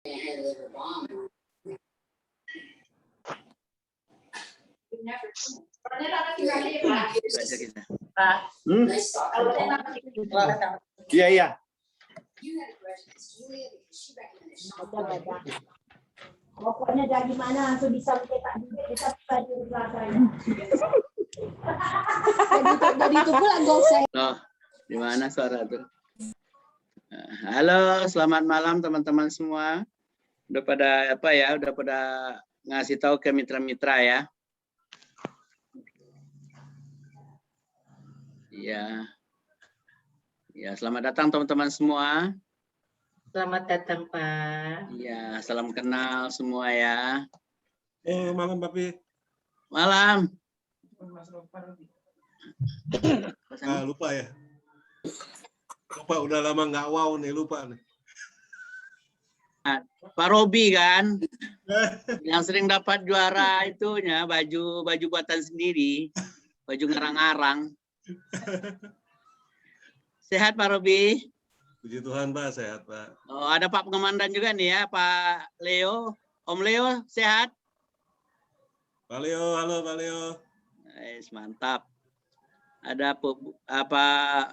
Iya, iya. Pokoknya dari mana langsung bisa mencetak duit, bisa belajar bahasanya. Jadi itu pula gosek. Loh, di mana suara tuh? Halo, selamat malam teman-teman semua. Udah pada apa ya? Udah pada ngasih tahu ke mitra-mitra ya. Iya. Ya, selamat datang teman-teman semua. Selamat datang, Pak. Iya, salam kenal semua ya. Malam, Papi. Malam. Lupa ya. Lupa, udah lama nggak wow nih, lupa nih. Pak Robi kan, yang sering dapat juara itunya baju buatan sendiri, baju ngarang-ngarang. Sehat Pak Robi? Puji Tuhan, Pak, sehat, Pak. Oh, ada Pak Pengemandan juga nih ya, Pak Leo. Om Leo sehat? Pak Leo, halo Pak Leo. Mantap. Ada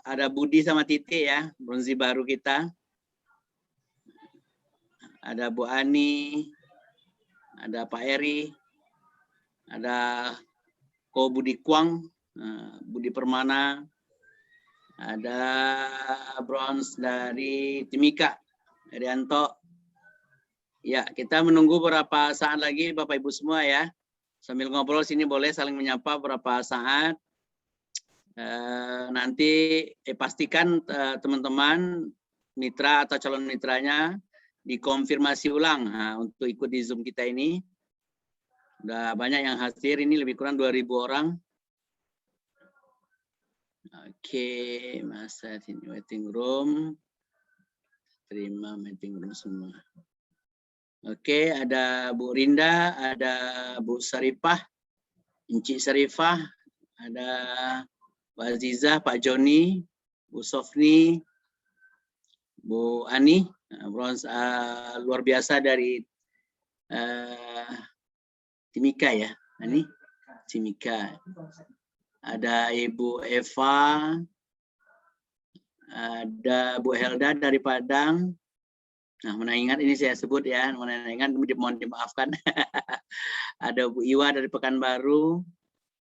ada Budi sama Titi ya, bronzi baru kita. Ada Bu Ani, ada Pak Eri, ada Ko Budi Kwang, Budi Permana, ada bronze dari Timika, Herianto. Ya, kita menunggu beberapa saat lagi Bapak Ibu semua ya. Sambil ngobrol sini boleh saling menyapa beberapa saat. Nanti pastikan teman-teman mitra atau calon mitranya dikonfirmasi ulang untuk ikut di Zoom kita ini. Udah banyak yang hadir, ini lebih kurang 2.000 orang. Oke, masa ini waiting room. Terima meeting room semua. Oke, ada Bu Rinda, ada Bu Sarifah, Encik Sarifah, ada Bu Azizah, Pak Joni, Bu Sofni, Bu Ani, luar biasa dari Timika ya, Ani, Timika. Ada Ibu Eva, ada Bu Helda dari Padang. Nah, mana ingat ini saya sebut ya, mana ingat mohon dimaafkan. Ada Bu Iwa dari Pekanbaru,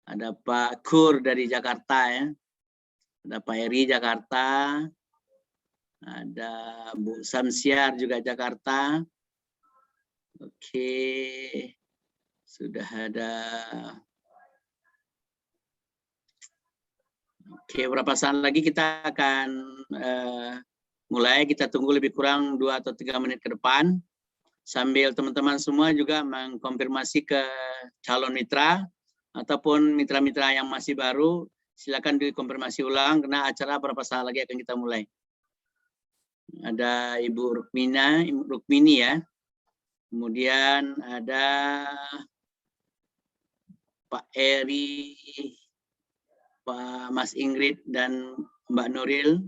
ada Pak Kur dari Jakarta ya, ada Pak Eri Jakarta, ada Bu Samsiar juga Jakarta. Oke, sudah ada. Oke, beberapa saat lagi kita akan mulai. Kita tunggu lebih kurang 2 atau 3 menit ke depan. Sambil teman-teman semua juga mengkonfirmasi ke calon mitra ataupun mitra-mitra yang masih baru, silakan dikonfirmasi ulang karena acara beberapa saat lagi akan kita mulai. Ada Ibu Rukmini ya. Kemudian ada Pak Eri, Pak Mas Ingrid dan Mbak Nuril.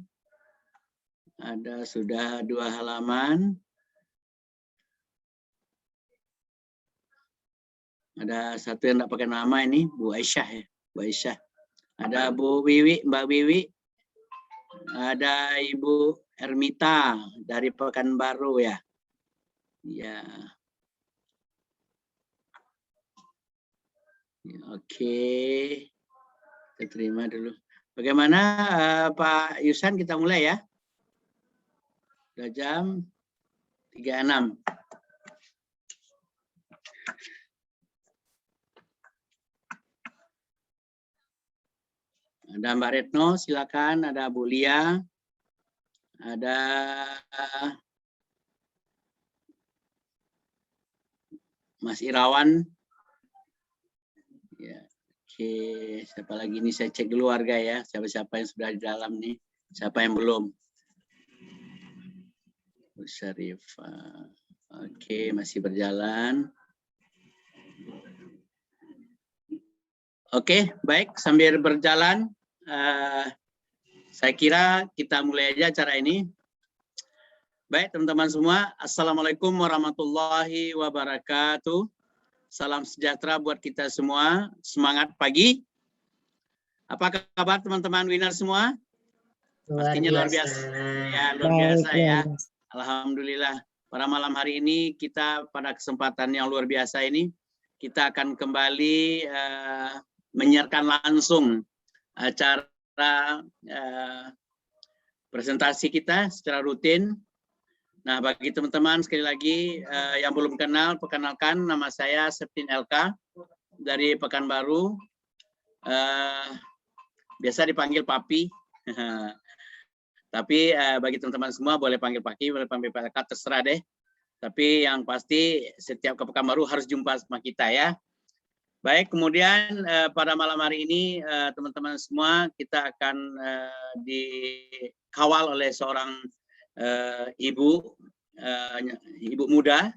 Ada sudah 2 halaman. Ada satu yang tidak pakai nama ini, Bu Aisyah ya, Bu Aisyah. Ada Bu Wiwi, Mbak Wiwi. Ada Ibu Ermita dari Pekanbaru ya. Ya. Oke. Kita terima dulu. Bagaimana Pak Yusan, kita mulai ya? Sudah jam 36. Ada Mbak Retno, silakan. Ada Bu Lia. Ada Mas Irawan. Ya, oke, siapa lagi ini? Saya cek dulu warga ya. Siapa-siapa yang sudah di dalam nih. Siapa yang belum? Bu Syarifah. Oke, masih berjalan. Oke, baik. Sambil berjalan, saya kira kita mulai aja acara ini. Baik teman-teman semua, Assalamualaikum warahmatullahi wabarakatuh. Salam sejahtera buat kita semua. Semangat pagi. Apa kabar teman-teman winner semua? Pastinya luar biasa. Ya, luar biasa ya. Alhamdulillah. Pada malam hari ini kita pada kesempatan yang luar biasa ini kita akan kembali menyiarkan langsung acara presentasi kita secara rutin. Nah, bagi teman-teman sekali lagi yang belum kenal, perkenalkan nama saya Septin LK dari Pekanbaru. Biasa dipanggil Papi. Tapi bagi teman-teman semua boleh panggil Papi, boleh panggil Pak, terserah deh. Tapi yang pasti setiap ke Pekanbaru harus jumpa sama kita ya. Baik, kemudian pada malam hari ini teman-teman semua kita akan dikawal oleh seorang ibu muda.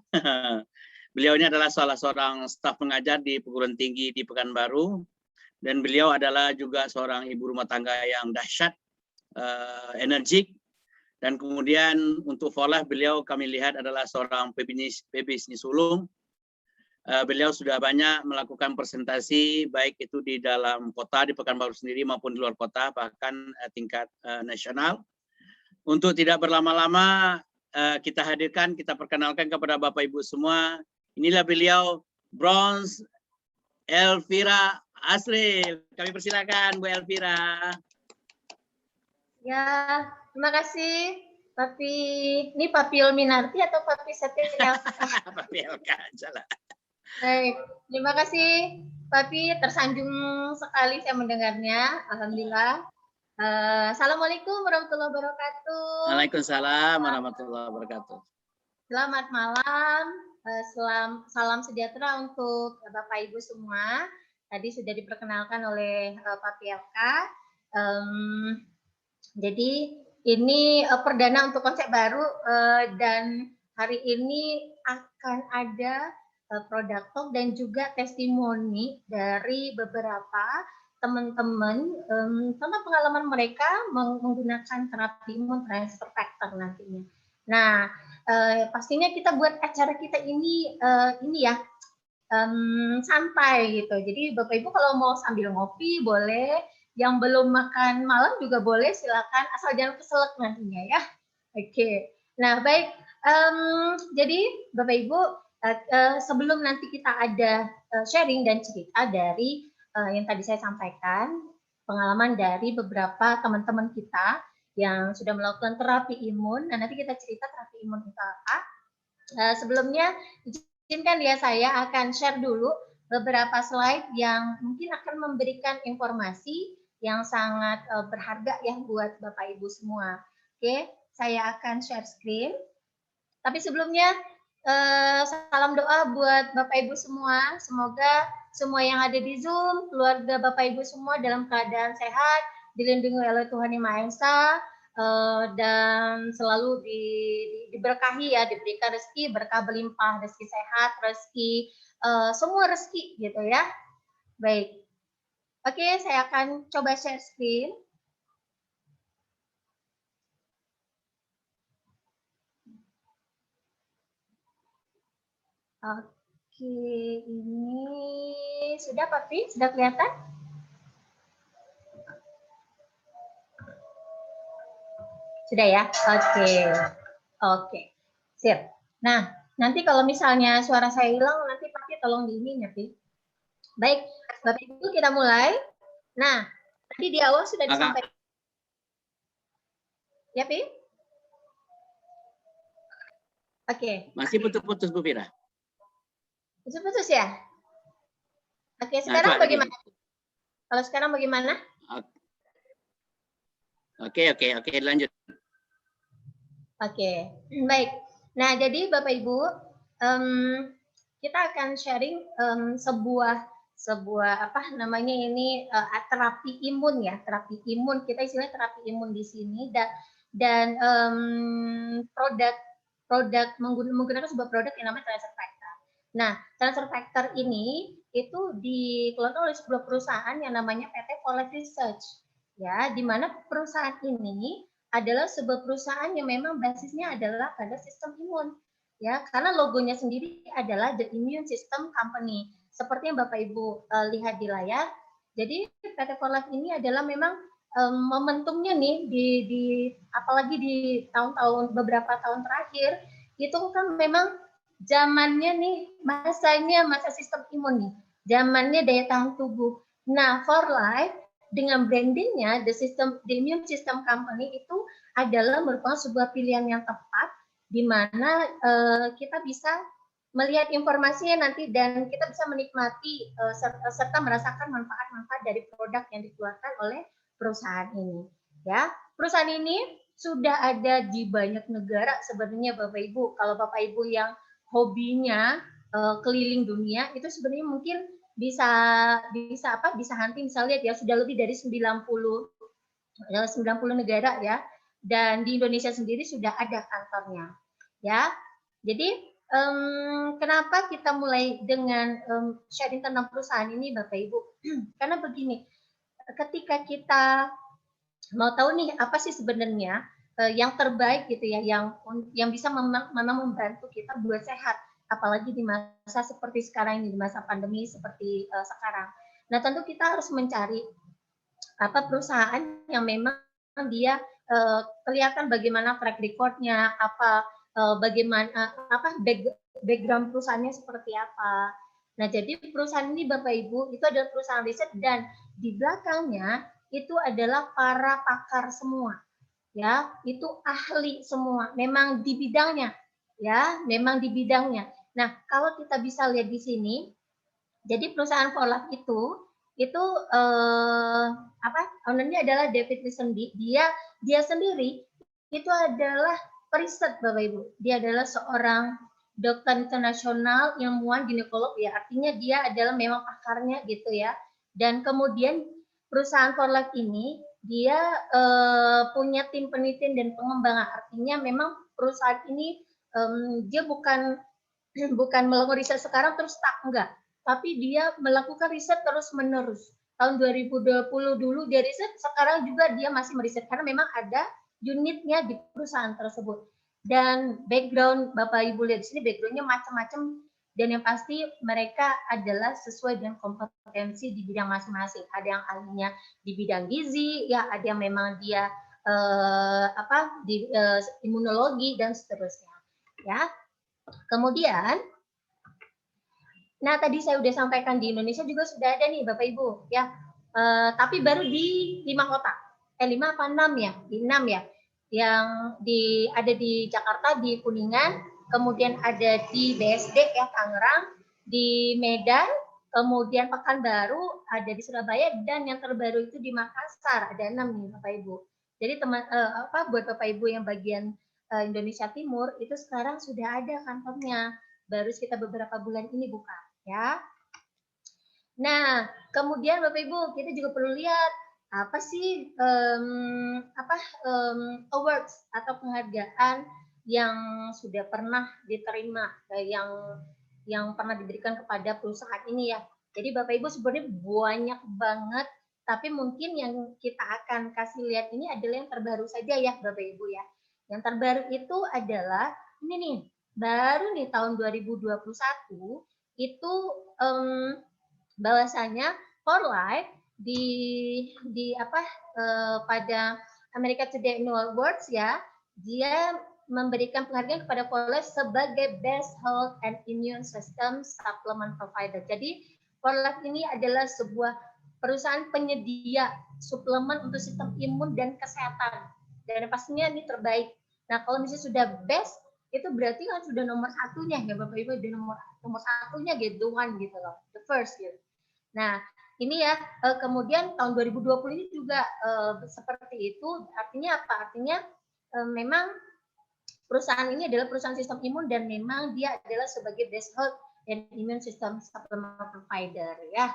Beliau ini adalah salah seorang staf pengajar di perguruan tinggi di Pekanbaru dan beliau adalah juga seorang ibu rumah tangga yang dahsyat, energik, dan kemudian untuk Folah beliau kami lihat adalah seorang pebisnis ulung. Beliau sudah banyak melakukan presentasi baik itu di dalam kota di Pekanbaru sendiri maupun di luar kota bahkan tingkat nasional. Untuk tidak berlama-lama, kita hadirkan, kita perkenalkan kepada Bapak Ibu semua. Inilah beliau, Bronze Elvira Asril. Kami persilakan Bu Elvira. Ya, terima kasih. Papi, ini Papi Minarti atau Papi Setia? Papi LK aja lah. Baik, terima kasih Papi, tersanjung sekali saya mendengarnya. Alhamdulillah. Assalamualaikum warahmatullahi wabarakatuh. Waalaikumsalam warahmatullahi wabarakatuh. Selamat malam, salam sejahtera untuk Bapak Ibu semua. Tadi sudah diperkenalkan oleh Papi LK. Jadi ini perdana untuk konsep baru dan hari ini akan ada produk talk dan juga testimoni dari beberapa teman-teman tentang pengalaman mereka menggunakan terapi imun transfer factor nantinya. Nah, pastinya kita buat acara kita ini ya santai gitu. Jadi Bapak Ibu kalau mau sambil ngopi boleh, yang belum makan malam juga boleh, silakan asal jangan keselak nantinya ya. Oke. Nah, baik. Jadi Bapak Ibu sebelum nanti kita ada sharing dan cerita dari yang tadi saya sampaikan, pengalaman dari beberapa teman-teman kita yang sudah melakukan terapi imun. Nah, nanti kita cerita terapi imun itu apa. Sebelumnya, izinkan ya saya akan share dulu beberapa slide yang mungkin akan memberikan informasi yang sangat berharga ya buat Bapak Ibu semua. Oke, saya akan share screen. Tapi sebelumnya, salam doa buat Bapak Ibu semua. Semoga semua yang ada di Zoom, keluarga Bapak Ibu semua dalam keadaan sehat, dilindungi oleh Tuhan Yang Maha Esa, dan selalu diberkahi ya, diberikan rezeki, berkah berlimpah, rezeki sehat, rezeki, semua rezeki gitu ya. Baik. Oke, saya akan coba share screen. Oke, ini sudah Papi? Sudah kelihatan? Sudah ya? Oke. Sip. Nah, nanti kalau misalnya suara saya hilang, nanti Papi tolong diinin ya, Pi. Baik, Bapak Ibu kita mulai. Nah, tadi di awal sudah disampaikan. Ya, Pi? Oke. Masih putus-putus Bu Fira. Putus-putus ya? Oke, sekarang bagaimana? Kalau sekarang bagaimana? Oke, lanjut. Oke, baik. Nah, jadi Bapak Ibu, kita akan sharing sebuah apa namanya ini terapi imun ya, terapi imun. Kita istilahnya terapi imun di sini dan produk menggunakan sebuah produk yang namanya transfer factor. Nah, transfer factor ini itu dikelola oleh sebuah perusahaan yang namanya PT Follett Research, ya, di mana perusahaan ini adalah sebuah perusahaan yang memang basisnya adalah pada sistem imun. Ya, karena logonya sendiri adalah The Immune System Company. Seperti yang Bapak Ibu lihat di layar. Jadi PT For Life ini adalah memang momentumnya nih apalagi di tahun-tahun beberapa tahun terakhir itu kan memang zamannya nih masanya masa sistem imun nih, zamannya daya tahan tubuh. Nah, For Life dengan brandingnya The Immune System Company itu adalah merupakan sebuah pilihan yang tepat di mana kita bisa melihat informasinya nanti dan kita bisa menikmati serta merasakan manfaat-manfaat dari produk yang dikeluarkan oleh perusahaan ini. Ya, perusahaan ini sudah ada di banyak negara sebenarnya Bapak Ibu. Kalau Bapak Ibu yang hobinya keliling dunia itu sebenarnya mungkin bisa hunting, bisa lihat ya sudah lebih dari 90 negara ya. Dan di Indonesia sendiri sudah ada kantornya. Ya. Jadi kenapa kita mulai dengan sharing tentang perusahaan ini Bapak Ibu? Karena begini, ketika kita mau tahu nih apa sih sebenarnya yang terbaik gitu ya, yang bisa membantu kita buat sehat, apalagi di masa seperti sekarang ini, di masa pandemi seperti sekarang. Nah, tentu kita harus mencari apa perusahaan yang memang dia kelihatan bagaimana track record-nya, bagaimana background perusahaannya seperti apa. Nah, jadi perusahaan ini Bapak Ibu itu adalah perusahaan riset dan di belakangnya itu adalah para pakar semua. Ya, itu ahli semua, memang di bidangnya. Ya, memang di bidangnya. Nah, kalau kita bisa lihat di sini, jadi perusahaan For Life itu ownernya adalah David Lisenby. Dia sendiri itu adalah periset Bapak Ibu. Dia adalah seorang dokter internasional, ilmuwan ginekolog ya. Artinya dia adalah memang pakarnya gitu ya. Dan kemudian perusahaan For Life ini dia punya tim penelitian dan pengembangan. Artinya memang perusahaan ini dia bukan melakukan riset sekarang terus stuck, enggak. Tapi dia melakukan riset terus-menerus. Tahun 2020 dulu dia riset, sekarang juga dia masih meriset karena memang ada unitnya di perusahaan tersebut. Dan background Bapak Ibu lihat di sini backgroundnya macam-macam dan yang pasti mereka adalah sesuai dengan kompetensi di bidang masing-masing. Ada yang ahlinya di bidang gizi, ya ada yang memang dia di imunologi dan seterusnya. Ya. Kemudian nah, tadi saya sudah sampaikan di Indonesia juga sudah ada nih Bapak Ibu, ya. Tapi baru di 5 kota. 5 apa 6 ya? Di 6 ya. Yang ada di Jakarta di Kuningan, kemudian ada di BSD ya Tangerang, di Medan, kemudian Pekanbaru, ada di Surabaya dan yang terbaru itu di Makassar. Ada 6 nih Bapak Ibu. Jadi buat Bapak Ibu yang bagian Indonesia Timur itu sekarang sudah ada kantornya. Baru sekitar beberapa bulan ini buka. Ya. Nah, kemudian Bapak Ibu, kita juga perlu lihat apa sih awards atau penghargaan yang sudah pernah diterima, yang pernah diberikan kepada perusahaan ini ya. Jadi Bapak Ibu sebenarnya banyak banget, tapi mungkin yang kita akan kasih lihat ini adalah yang terbaru saja ya Bapak Ibu ya. Yang terbaru itu adalah ini nih, baru nih tahun 2021 itu bahwasanya For Life pada America Today Annual Awards ya, dia memberikan penghargaan kepada For Life sebagai Best Health and Immune System Supplement Provider. Jadi For Life ini adalah sebuah perusahaan penyedia suplemen untuk sistem imun dan kesehatan. Dan pastinya ini terbaik. Nah, kalau misalnya sudah best, itu berarti kan sudah nomor satunya ya Bapak Ibu, nomor satunya gitu, the one gitu loh, the first gitu. Nah, ini ya kemudian tahun 2020 ini juga seperti itu. Artinya apa? Artinya memang perusahaan ini adalah perusahaan sistem imun dan memang dia adalah sebagai best health and immune system supplement provider ya.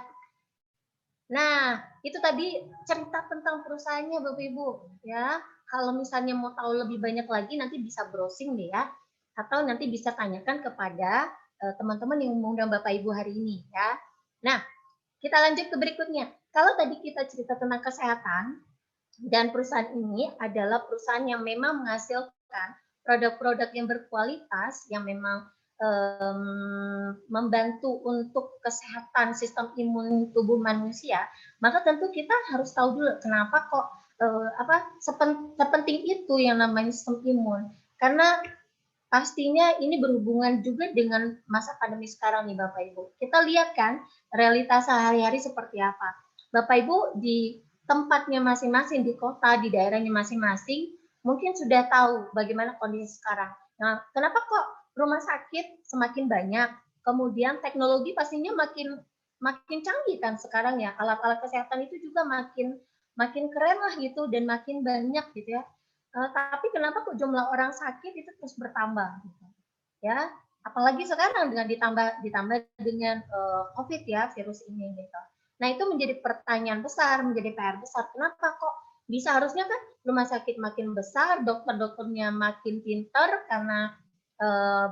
Nah, itu tadi cerita tentang perusahaannya Bapak Ibu ya. Kalau misalnya mau tahu lebih banyak lagi nanti bisa browsing deh ya. Atau nanti bisa tanyakan kepada teman-teman yang mengundang Bapak Ibu hari ini ya. Nah, kita lanjut ke berikutnya. Kalau tadi kita cerita tentang kesehatan, Dan perusahaan ini adalah perusahaan yang memang menghasilkan produk-produk yang berkualitas, yang memang membantu untuk kesehatan sistem imun tubuh manusia, maka tentu kita harus tahu dulu kenapa kok sepenting itu yang namanya sistem imun. Karena pastinya ini berhubungan juga dengan masa pandemi sekarang nih Bapak Ibu. Kita lihat kan realitas sehari-hari seperti apa. Bapak Ibu di tempatnya masing-masing, di kota, di daerahnya masing-masing, mungkin sudah tahu bagaimana kondisi sekarang. Nah, kenapa kok rumah sakit semakin banyak, kemudian teknologi pastinya makin canggih kan sekarang ya, alat-alat kesehatan itu juga makin keren lah gitu dan makin banyak gitu ya. Tapi kenapa kok jumlah orang sakit itu terus bertambah gitu ya, apalagi sekarang dengan ditambah dengan COVID ya, virus ini gitu. Nah itu menjadi pertanyaan besar, menjadi PR besar, kenapa kok bisa, harusnya kan rumah sakit makin besar, dokter-dokternya makin pintar karena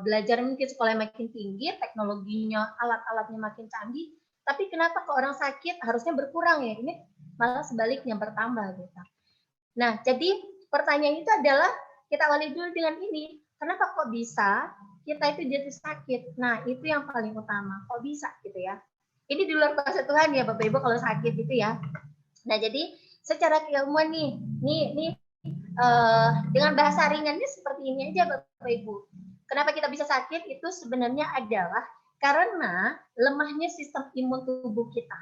belajar mungkin sekolah makin tinggi, teknologinya, alat-alatnya makin canggih, tapi kenapa kok orang sakit harusnya berkurang ya, ini malah sebaliknya bertambah gitu. Nah, jadi pertanyaan itu adalah kita awali dulu dengan ini, kenapa kok bisa kita itu jadi sakit? Nah, itu yang paling utama, kok bisa gitu ya. Ini di luar kuasa Tuhan ya Bapak Ibu kalau sakit gitu ya. Nah, jadi secara keilmuan nih dengan bahasa ringannya seperti ini aja Bapak Ibu. Kenapa kita bisa sakit? Itu sebenarnya adalah karena lemahnya sistem imun tubuh kita.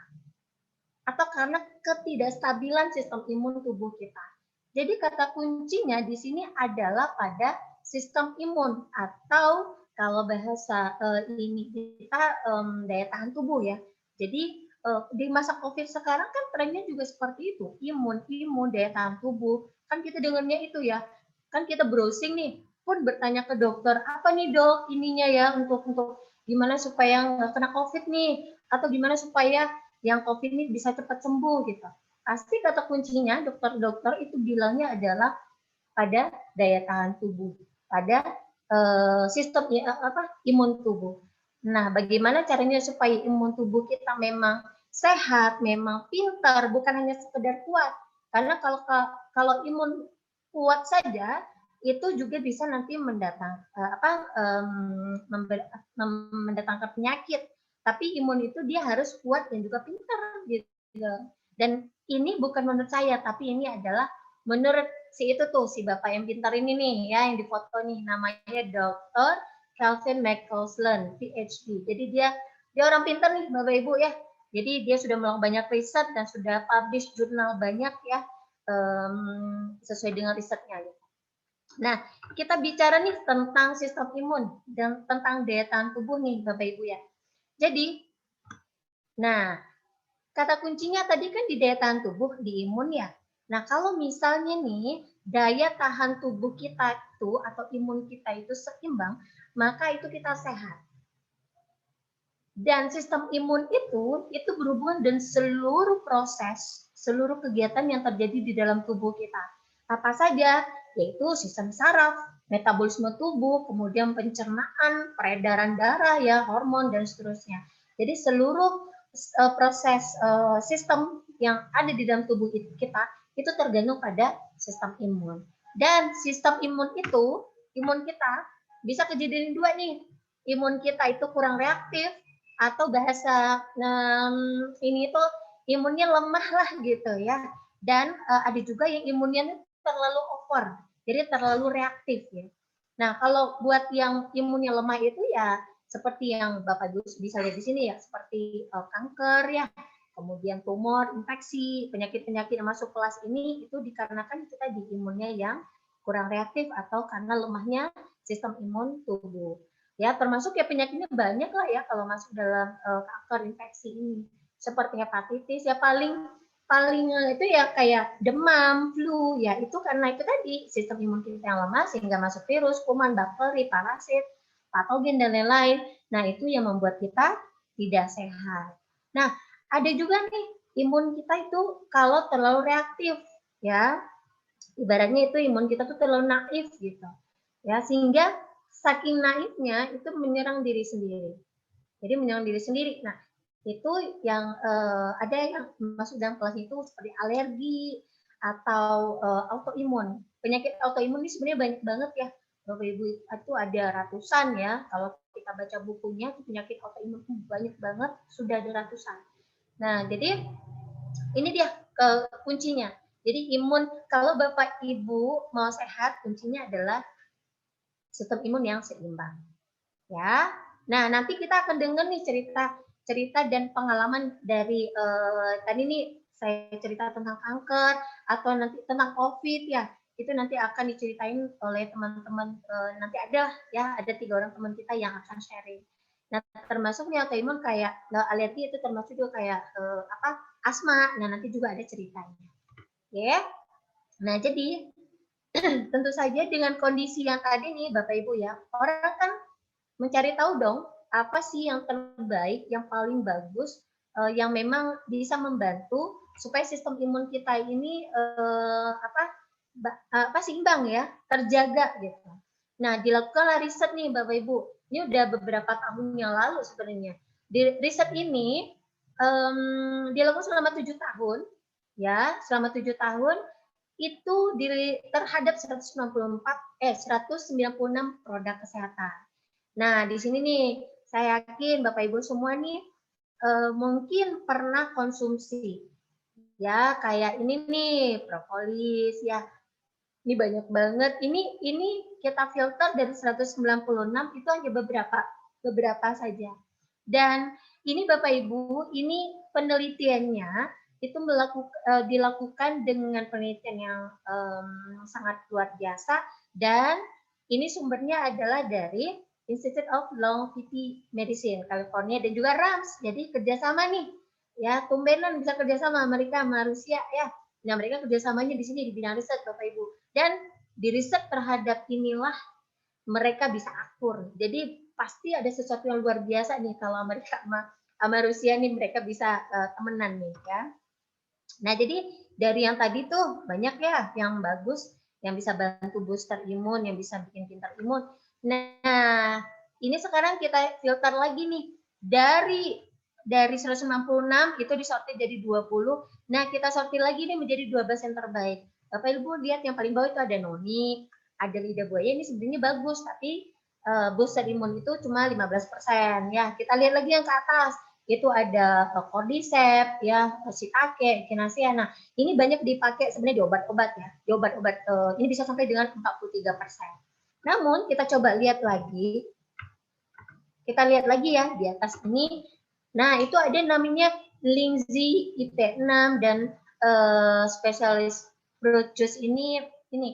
Atau karena ketidakstabilan sistem imun tubuh kita. Jadi kata kuncinya di sini adalah pada sistem imun, atau kalau bahasa ini kita daya tahan tubuh ya. Jadi di masa COVID sekarang kan trennya juga seperti itu, imun, daya tahan tubuh. Kan kita dengarnya itu ya, kan kita browsing nih, pun bertanya ke dokter, apa nih dok ininya ya untuk gimana supaya nggak kena COVID nih, atau gimana supaya yang COVID ini bisa cepat sembuh gitu. Pasti kata kuncinya dokter-dokter itu bilangnya adalah pada daya tahan tubuh, pada sistem imun tubuh. Nah, bagaimana caranya supaya imun tubuh kita memang sehat, memang pintar, bukan hanya sekedar kuat. Karena kalau imun kuat saja itu juga bisa nanti mendatangkan penyakit. Tapi imun itu dia harus kuat dan juga pintar gitu. Dan ini bukan menurut saya, tapi ini adalah menurut si itu tuh, si bapak yang pintar ini nih ya, yang difoto nih, namanya Dr. Calvin McCausland, PhD. Jadi dia orang pintar nih Bapak Ibu ya. Jadi dia sudah melakukan banyak riset dan sudah publish jurnal banyak ya, sesuai dengan risetnya. Nah, kita bicara nih tentang sistem imun dan tentang daya tahan tubuh nih Bapak Ibu ya. Jadi, nah, kata kuncinya tadi kan di daya tahan tubuh, di imun ya. Nah, kalau misalnya nih daya tahan tubuh kita itu atau imun kita itu seimbang, maka itu kita sehat. Dan sistem imun itu berhubungan dengan seluruh proses, seluruh kegiatan yang terjadi di dalam tubuh kita. Apa saja? Yaitu sistem saraf, metabolisme tubuh, kemudian pencernaan, peredaran darah, ya, hormon, dan seterusnya. Jadi seluruh proses sistem yang ada di dalam tubuh kita itu tergantung pada sistem imun. Dan sistem imun kita bisa kejadian dua nih. Imun kita itu kurang reaktif, atau bahasa ini itu imunnya lemah lah gitu ya. Dan ada juga yang imunnya terlalu over, jadi terlalu reaktif ya. Nah, kalau buat yang imunnya lemah itu ya seperti yang Bapak Ibu bisa lihat di sini ya, seperti kanker ya, kemudian tumor, infeksi, penyakit-penyakit yang masuk kelas ini itu dikarenakan kita di imunnya yang kurang reaktif atau karena lemahnya sistem imun tubuh. Ya, termasuk ya penyakitnya banyak lah ya kalau masuk dalam kanker, infeksi ini. Seperti hepatitis ya paling itu ya kayak demam, flu ya, itu karena itu tadi sistem imun kita yang lemah sehingga masuk virus, kuman, bakteri, parasit, patogen dan lain-lain. Nah, itu yang membuat kita tidak sehat. Nah, ada juga nih imun kita itu kalau terlalu reaktif ya. Ibaratnya itu imun kita tuh terlalu naif gitu. Ya, sehingga saking naifnya itu menyerang diri sendiri. Jadi menyerang diri sendiri. Nah, itu yang ada yang masuk dalam kelas itu seperti alergi, atau autoimun. Penyakit autoimun ini sebenarnya banyak banget ya, Bapak Ibu, itu ada ratusan ya. Kalau kita baca bukunya, penyakit autoimun banyak banget, sudah ada ratusan. Nah, jadi ini dia kuncinya. Jadi imun, kalau Bapak Ibu mau sehat, kuncinya adalah sistem imun yang seimbang. Ya. Nah, nanti kita akan dengar nih cerita dan pengalaman dari tadi nih saya cerita tentang kanker atau nanti tentang COVID ya. Itu nanti akan diceritain oleh teman-teman, nanti ada 3 orang teman kita yang akan sharing. Nah, termasuk nih autoimun kayak alergi itu termasuk juga kayak asma. Nah, nanti juga ada ceritanya. Ya. Nah, jadi tentu saja dengan kondisi yang tadi nih Bapak Ibu ya, orang kan mencari tahu dong apa sih yang terbaik, yang paling bagus, yang memang bisa membantu supaya sistem imun kita ini seimbang ya, terjaga gitu. Nah, dilakukanlah riset nih Bapak Ibu. Ini udah beberapa tahun yang lalu sebenarnya. Riset ini dilakukan selama 7 tahun, ya, selama 7 tahun itu terhadap 196 produk kesehatan. Nah, di sini nih, saya yakin Bapak Ibu semua nih mungkin pernah konsumsi. Ya, kayak ini nih, propolis ya. Ini banyak banget. Ini kita filter dari 196 itu hanya beberapa saja. Dan ini Bapak Ibu, ini penelitiannya itu dilakukan dengan penelitian yang sangat luar biasa, dan ini sumbernya adalah dari Institute of Longevity Medicine California dan juga RAMS. Jadi kerjasama nih, ya tumbenan bisa kerjasama mereka sama Rusia ya. Nah, mereka kerjasamanya di sini di bidang riset Bapak Ibu. Dan di riset terhadap inilah mereka bisa akur. Jadi pasti ada sesuatu yang luar biasa nih kalau mereka sama Rusia nih, mereka bisa temenan nih ya. Nah, jadi dari yang tadi tuh banyak ya yang bagus, yang bisa bantu booster imun, yang bisa bikin pintar imun. Nah, ini sekarang kita filter lagi nih. Dari 196 itu disortir jadi 20. Nah, kita sortir lagi nih menjadi 12 yang terbaik. Bapak Ibu lihat yang paling bawah itu ada noni, ada lidah buaya, ini sebenarnya bagus, tapi booster imun itu cuma 15%. Ya, kita lihat lagi yang ke atas. Itu ada cordyceps ya, shiitake, echinacea. Nah, ini banyak dipakai sebenarnya di obat-obat ya. Di obat-obat ini bisa sampai dengan 43%. Namun kita coba lihat lagi. Kita lihat lagi ya di atas ini. Nah, itu ada namanya Lindsay IP6 dan spesialis fruit juice ini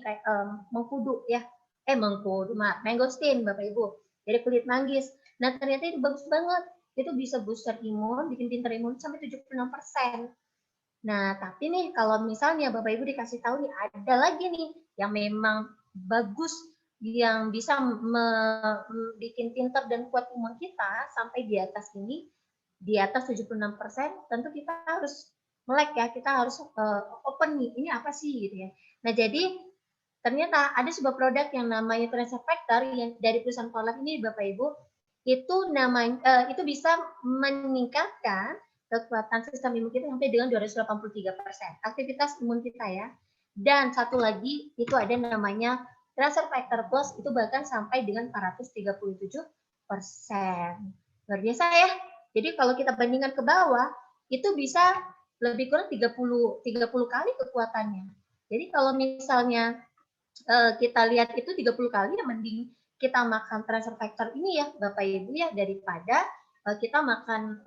kayak mengkudu ya. Mangosteen Bapak Ibu. Jadi kulit manggis. Nah, ternyata itu bagus banget. Itu bisa booster imun, bikin pintar imun sampai 76%. Nah, tapi nih kalau misalnya Bapak Ibu dikasih tahu nih ada lagi nih yang memang bagus, yang bisa bikin pintar dan kuat imun kita sampai di atas ini, di atas 76%, tentu kita harus melek ya, kita harus open nih, ini apa sih gitu ya. Nah, jadi ternyata ada sebuah produk yang namanya Transfer Factor yang dari perusahaan Polak ini Bapak Ibu, itu namanya itu bisa meningkatkan kekuatan sistem imun kita sampai dengan 283%. Aktivitas imun kita ya. Dan satu lagi itu ada namanya Transfer Factor Plus, itu bahkan sampai dengan 437%. Luar biasa ya. Jadi kalau kita bandingkan ke bawah, itu bisa lebih kurang 30 kali kekuatannya. Jadi kalau misalnya kita lihat itu 30 kali, ya mending kita makan transfer factor ini ya Bapak Ibu ya, daripada kita makan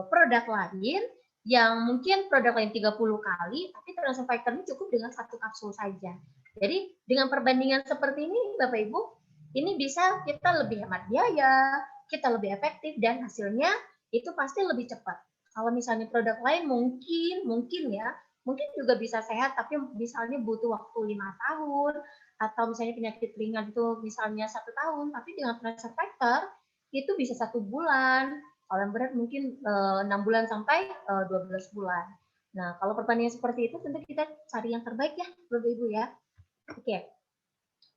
produk lain yang mungkin produk lain 30 kali, tapi transfer factor ini cukup dengan 1 kapsul saja. Jadi dengan perbandingan seperti ini Bapak Ibu, ini bisa kita lebih hemat biaya, kita lebih efektif, dan hasilnya itu pasti lebih cepat. Kalau misalnya produk lain mungkin juga bisa sehat, tapi misalnya butuh waktu 5 tahun, atau misalnya penyakit ringan itu misalnya 1 tahun, tapi dengan transfer factor itu bisa 1 bulan, kalau yang berat mungkin 6 bulan sampai 12 bulan. Nah, kalau perbandingan seperti itu tentu kita cari yang terbaik ya Bapak Ibu ya. Oke.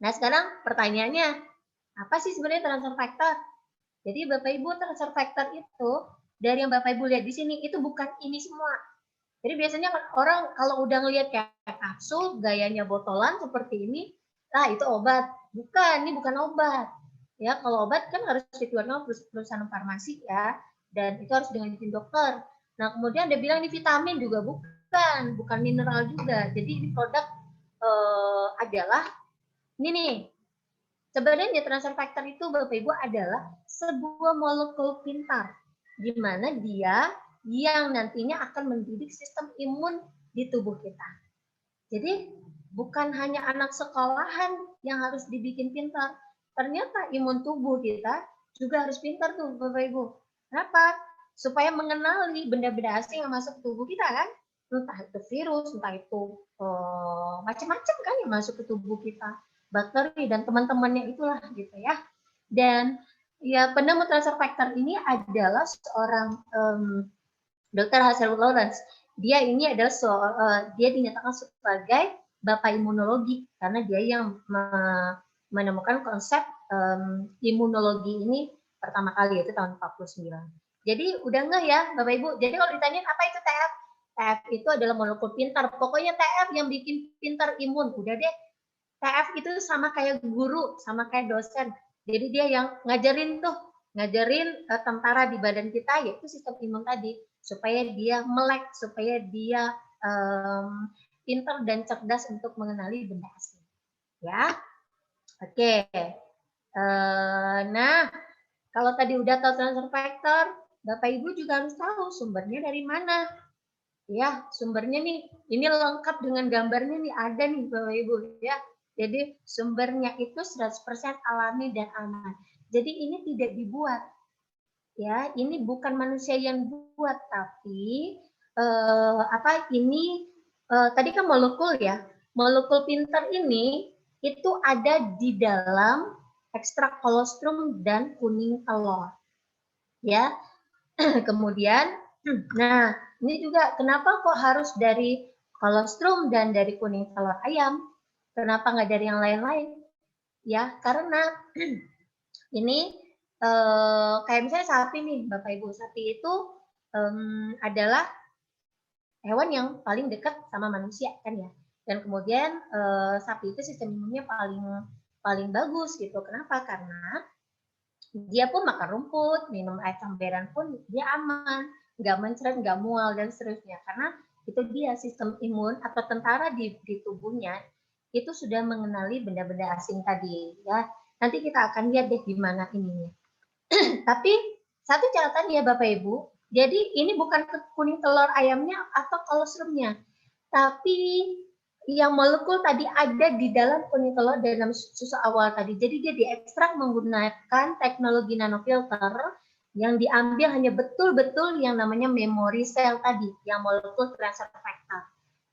Nah, sekarang pertanyaannya, apa sih sebenarnya transfer factor? Jadi Bapak Ibu, transfer factor itu dari yang Bapak Ibu lihat di sini itu bukan ini semua. Jadi biasanya kan orang kalau udah ngelihat kayak kapsul, gayanya botolan seperti ini, itu obat. Bukan, ini bukan obat. Ya, kalau obat kan harus dikeluarkan perusahaan farmasi ya, dan itu harus dengan izin dokter. Nah, kemudian dia bilang ini vitamin juga bukan mineral juga. Jadi ini produk adalah ini nih. Sebenarnya transfer factor itu Bapak Ibu adalah sebuah molekul pintar, di mana dia yang nantinya akan mendidik sistem imun di tubuh kita. Jadi bukan hanya anak sekolahan yang harus dibikin pintar, ternyata imun tubuh kita juga harus pintar tuh Bapak Ibu. Kenapa? Supaya mengenali benda-benda asing yang masuk ke tubuh kita kan, entah itu virus, entah itu macam-macam kan yang masuk ke tubuh kita, bakteri dan teman-temannya itulah gitu ya. Dan ya penemu transfer factor ini adalah seorang Dr. Hazel Lawrence. Dia ini adalah dia dinyatakan sebagai bapak imunologi karena dia yang menemukan konsep imunologi ini pertama kali yaitu tahun 49. Jadi udah nggak ya Bapak Ibu? Jadi kalau ditanyain apa itu TF? TF itu adalah molekul pintar. Pokoknya TF yang bikin pintar imun. Udah deh. TF itu sama kayak guru, sama kayak dosen. Jadi dia yang ngajarin tentara di badan kita yaitu sistem imun tadi supaya dia melek, supaya dia pintar dan cerdas untuk mengenali benda asing. Ya, oke. Nah, kalau tadi udah tahu transfer factor, Bapak Ibu juga harus tahu sumbernya dari mana. Ya, sumbernya nih, ini lengkap dengan gambarnya nih, ada nih Bapak Ibu ya. Jadi sumbernya itu 100% alami dan aman. Jadi ini tidak dibuat. Ya, ini bukan manusia yang buat, tapi ini tadi kan molekul ya. Molekul pintar ini itu ada di dalam ekstrak kolostrum dan kuning telur. Ya. Kemudian nah, ini juga kenapa kok harus dari kolostrum dan dari kuning telur ayam? Kenapa nggak dari yang lain-lain? Ya, karena ini kayak misalnya sapi nih, Bapak Ibu. Sapi itu adalah hewan yang paling dekat sama manusia kan ya. Dan kemudian sapi itu sistem imunnya paling bagus gitu. Kenapa? Karena dia pun makan rumput, minum air comberan pun dia aman, nggak mencret, nggak mual dan seterusnya. Karena itu dia sistem imun atau tentara di tubuhnya itu sudah mengenali benda-benda asing tadi ya. Nanti kita akan lihat deh gimana ininya. Tapi satu catatan ya Bapak Ibu, jadi ini bukan kuning telur ayamnya atau kolostrumnya, tapi yang molekul tadi ada di dalam kuning telur dalam susu awal tadi. Jadi dia diekstrak menggunakan teknologi nanofilter yang diambil hanya betul-betul yang namanya memory cell tadi, yang molekul transfer factor.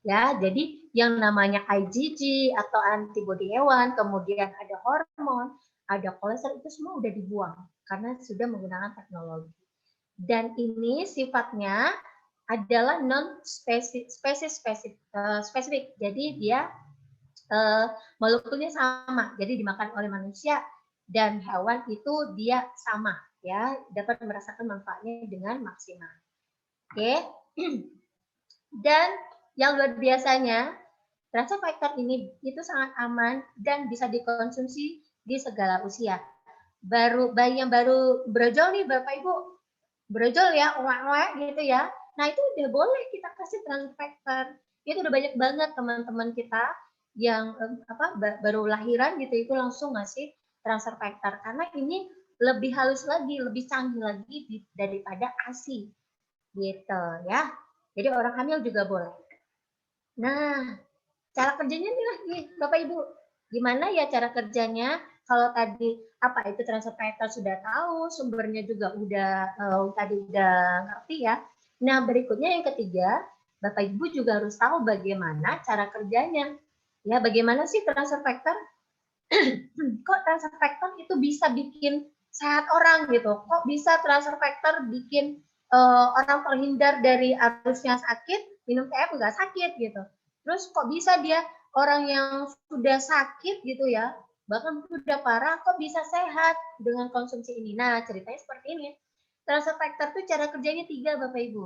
Ya, jadi yang namanya IgG atau antibodi hewan, kemudian ada hormon, ada kolesterol itu semua udah dibuang karena sudah menggunakan teknologi. Dan ini sifatnya adalah non spesifik. Jadi dia molekulnya sama. Jadi dimakan oleh manusia dan hewan itu dia sama ya, dapat merasakan manfaatnya dengan maksimal. Oke. Dan yang luar biasanya transfer factor ini itu sangat aman dan bisa dikonsumsi di segala usia. Bayi yang baru brojol nih Bapak Ibu, brojol ya, gitu ya. Nah itu udah boleh kita kasih transfer factor. Itu udah banyak banget teman-teman kita yang baru lahiran gitu itu langsung ngasih transfer factor karena ini lebih halus lagi, lebih canggih lagi daripada ASI gitu ya. Jadi orang hamil juga boleh. Nah, cara kerjanya nih lagi Bapak Ibu. Gimana ya cara kerjanya? Kalau tadi apa itu transfer factor sudah tahu, sumbernya juga tadi udah ngerti ya. Nah, berikutnya yang ketiga, Bapak Ibu juga harus tahu bagaimana cara kerjanya. Ya, bagaimana sih transfer factor? Kok transfer factor itu bisa bikin sehat orang gitu? Kok bisa transfer factor bikin orang terhindar dari arusnya sakit, minum TF nggak sakit gitu. Terus kok bisa dia orang yang sudah sakit gitu ya, bahkan sudah parah, kok bisa sehat dengan konsumsi ini? Nah, ceritanya seperti ini. Transfer factor itu cara kerjanya 3 Bapak Ibu.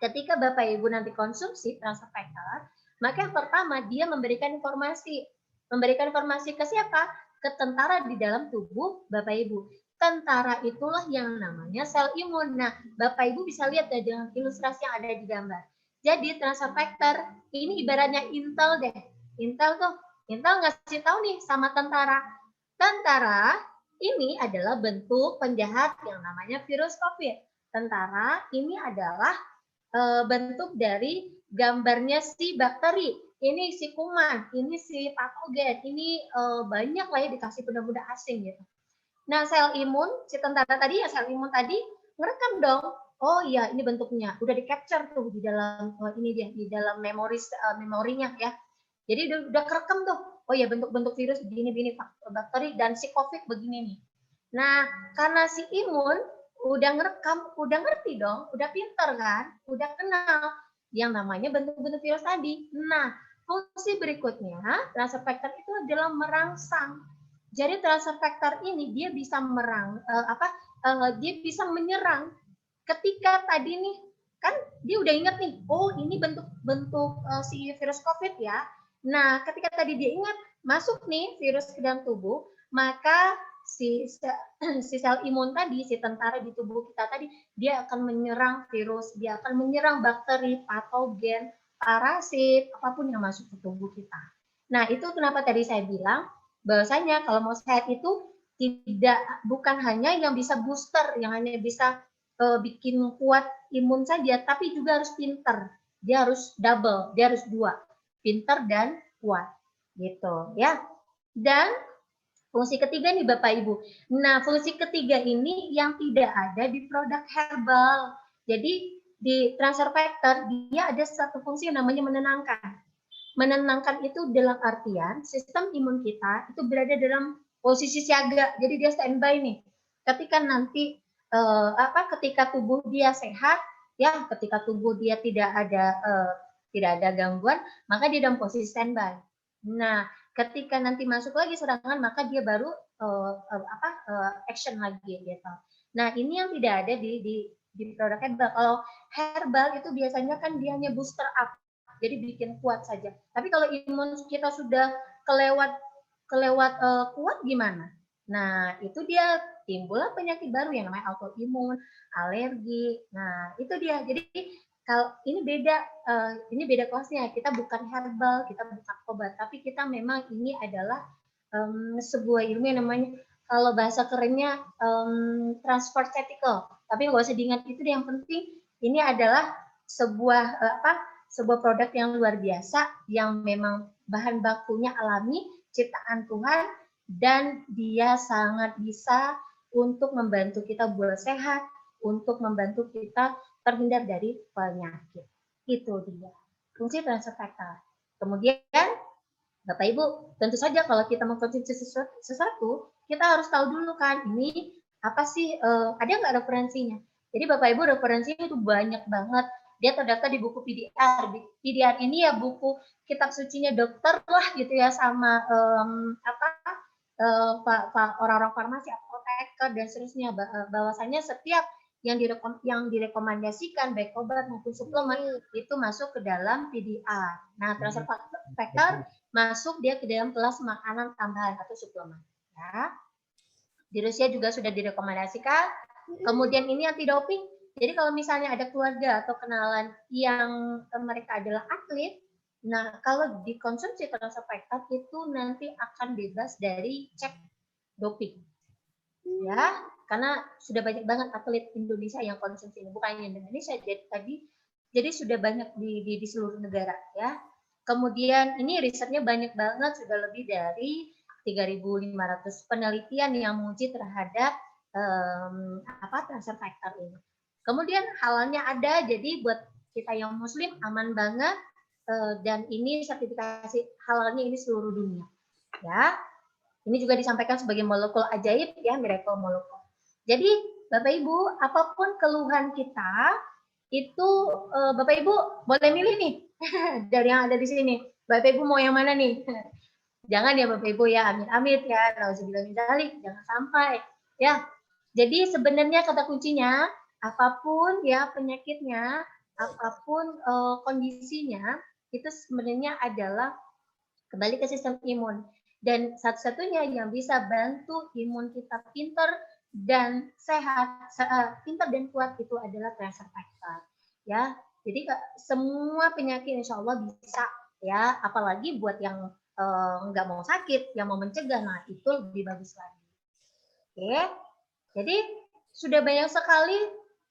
ketika Bapak Ibu nanti konsumsi transfer factor, maka yang pertama dia memberikan informasi. Memberikan informasi ke siapa? Ke tentara di dalam tubuh Bapak Ibu. Tentara itulah yang namanya sel imun. Nah, Bapak Ibu bisa lihat ya dengan ilustrasi yang ada di gambar. Jadi transfer factor ini ibaratnya Intel deh. Intel ngasih tahu nih sama tentara. Tentara ini adalah bentuk penjahat yang namanya virus COVID. Tentara ini adalah bentuk dari gambarnya si bakteri. Ini si kuman, ini si patogen, ini banyak lah ya dikasih benda-benda asing gitu. Nah, sel imun, si tentara tadi ya sel imun tadi ngerekam dong. Oh iya, ini bentuknya. Udah di-capture tuh di dalam ini dia di dalam memorinya ya. Jadi udah kerekam tuh. Oh iya, bentuk-bentuk virus begini-begini bakteri dan si COVID begini nih. Nah, karena si imun udah ngerekam, udah ngerti dong, udah pinter kan, udah kenal yang namanya bentuk-bentuk virus tadi. Nah, fungsi berikutnya, transfer factor itu adalah merangsang. Jadi transfer factor ini dia bisa dia bisa menyerang ketika tadi nih kan dia udah ingat nih, oh ini bentuk si virus COVID ya. Nah, ketika tadi dia ingat masuk nih virus ke dalam tubuh, maka si sel imun tadi, si tentara di tubuh kita tadi, dia akan menyerang virus, dia akan menyerang bakteri, patogen, parasit, apapun yang masuk ke tubuh kita. Nah, itu kenapa tadi saya bilang bahwasanya kalau mau sehat itu bukan hanya yang bisa booster, yang hanya bisa bikin kuat imun saja, tapi juga harus pinter. Dia harus double, dia harus dua, pinter dan kuat, gitu ya. Dan fungsi ketiga nih Bapak Ibu. Nah, fungsi ketiga ini yang tidak ada di produk herbal. Jadi di transfer factor dia ada satu fungsi yang namanya menenangkan. Menenangkan itu dalam artian sistem imun kita itu berada dalam posisi siaga. Jadi dia standby nih. Ketika nanti ketika tubuh dia sehat, ya ketika tubuh dia tidak ada gangguan, maka dia dalam posisi standby. Nah, ketika nanti masuk lagi serangan, maka dia baru action lagi gitu. Nah, ini yang tidak ada di produk herbal. Kalau herbal itu biasanya kan dia hanya booster up, jadi bikin kuat saja. Tapi kalau imun kita sudah kelewat kuat gimana? Nah, itu dia timbullah penyakit baru yang namanya autoimun, alergi. Nah, itu dia. Jadi kalau ini beda kelasnya. Kita bukan herbal, kita bukan obat, tapi kita memang ini adalah sebuah ilmu yang namanya kalau bahasa kerennya transfarmaceutical. Tapi nggak usah diingat itu, yang penting ini adalah sebuah sebuah produk yang luar biasa yang memang bahan bakunya alami, ciptaan Tuhan, dan dia sangat bisa untuk membantu kita buat sehat, untuk membantu kita terhindar dari penyakit. Itu dia fungsi transfer factor. Kemudian Bapak Ibu, tentu saja kalau kita mengkonsumsi sesuatu, kita harus tahu dulu kan ini apa sih, ada nggak referensinya. Jadi Bapak Ibu referensinya itu banyak banget. Dia terdaftar di buku PDR. PDR ini ya buku kitab sucinya dokter lah gitu ya, sama orang-orang farmasi, apoteker dan seterusnya. Bahwasanya setiap yang direkomendasikan baik obat maupun suplemen itu masuk ke dalam PDR. Nah, transfer factor masuk dia ke dalam kelas makanan tambahan atau suplemen. Ya. Di Rusia juga sudah direkomendasikan. Kemudian ini anti doping. Jadi kalau misalnya ada keluarga atau kenalan yang mereka adalah atlet, nah kalau dikonsumsi transfer factor itu nanti akan bebas dari cek doping. Ya, karena sudah banyak banget atlet Indonesia yang konsumsi ini, bukan hanya Indonesia jadi sudah banyak di seluruh negara ya. Kemudian ini risetnya banyak banget, sudah lebih dari 3.500 penelitian yang menguji terhadap transfer factor ini. Kemudian halalnya ada, jadi buat kita yang muslim aman banget, dan ini sertifikasi halalnya ini seluruh dunia. Ya. Ini juga disampaikan sebagai molekul ajaib ya, miracle molekul. Jadi Bapak Ibu, apapun keluhan kita itu Bapak Ibu boleh milih nih dari yang ada di sini. Bapak Ibu mau yang mana nih? Jangan ya Bapak Ibu ya, amit-amit ya, jangan sampai ya. Jadi sebenarnya kata kuncinya apapun ya penyakitnya, apapun kondisinya, itu sebenarnya adalah kembali ke sistem imun. Dan satu-satunya yang bisa bantu imun kita pinter dan sehat, pinter dan kuat itu adalah transfer factor. Ya, jadi semua penyakit insya Allah bisa ya, apalagi buat yang nggak mau sakit, yang mau mencegah, nah itu lebih bagus lagi. Oke, jadi sudah banyak sekali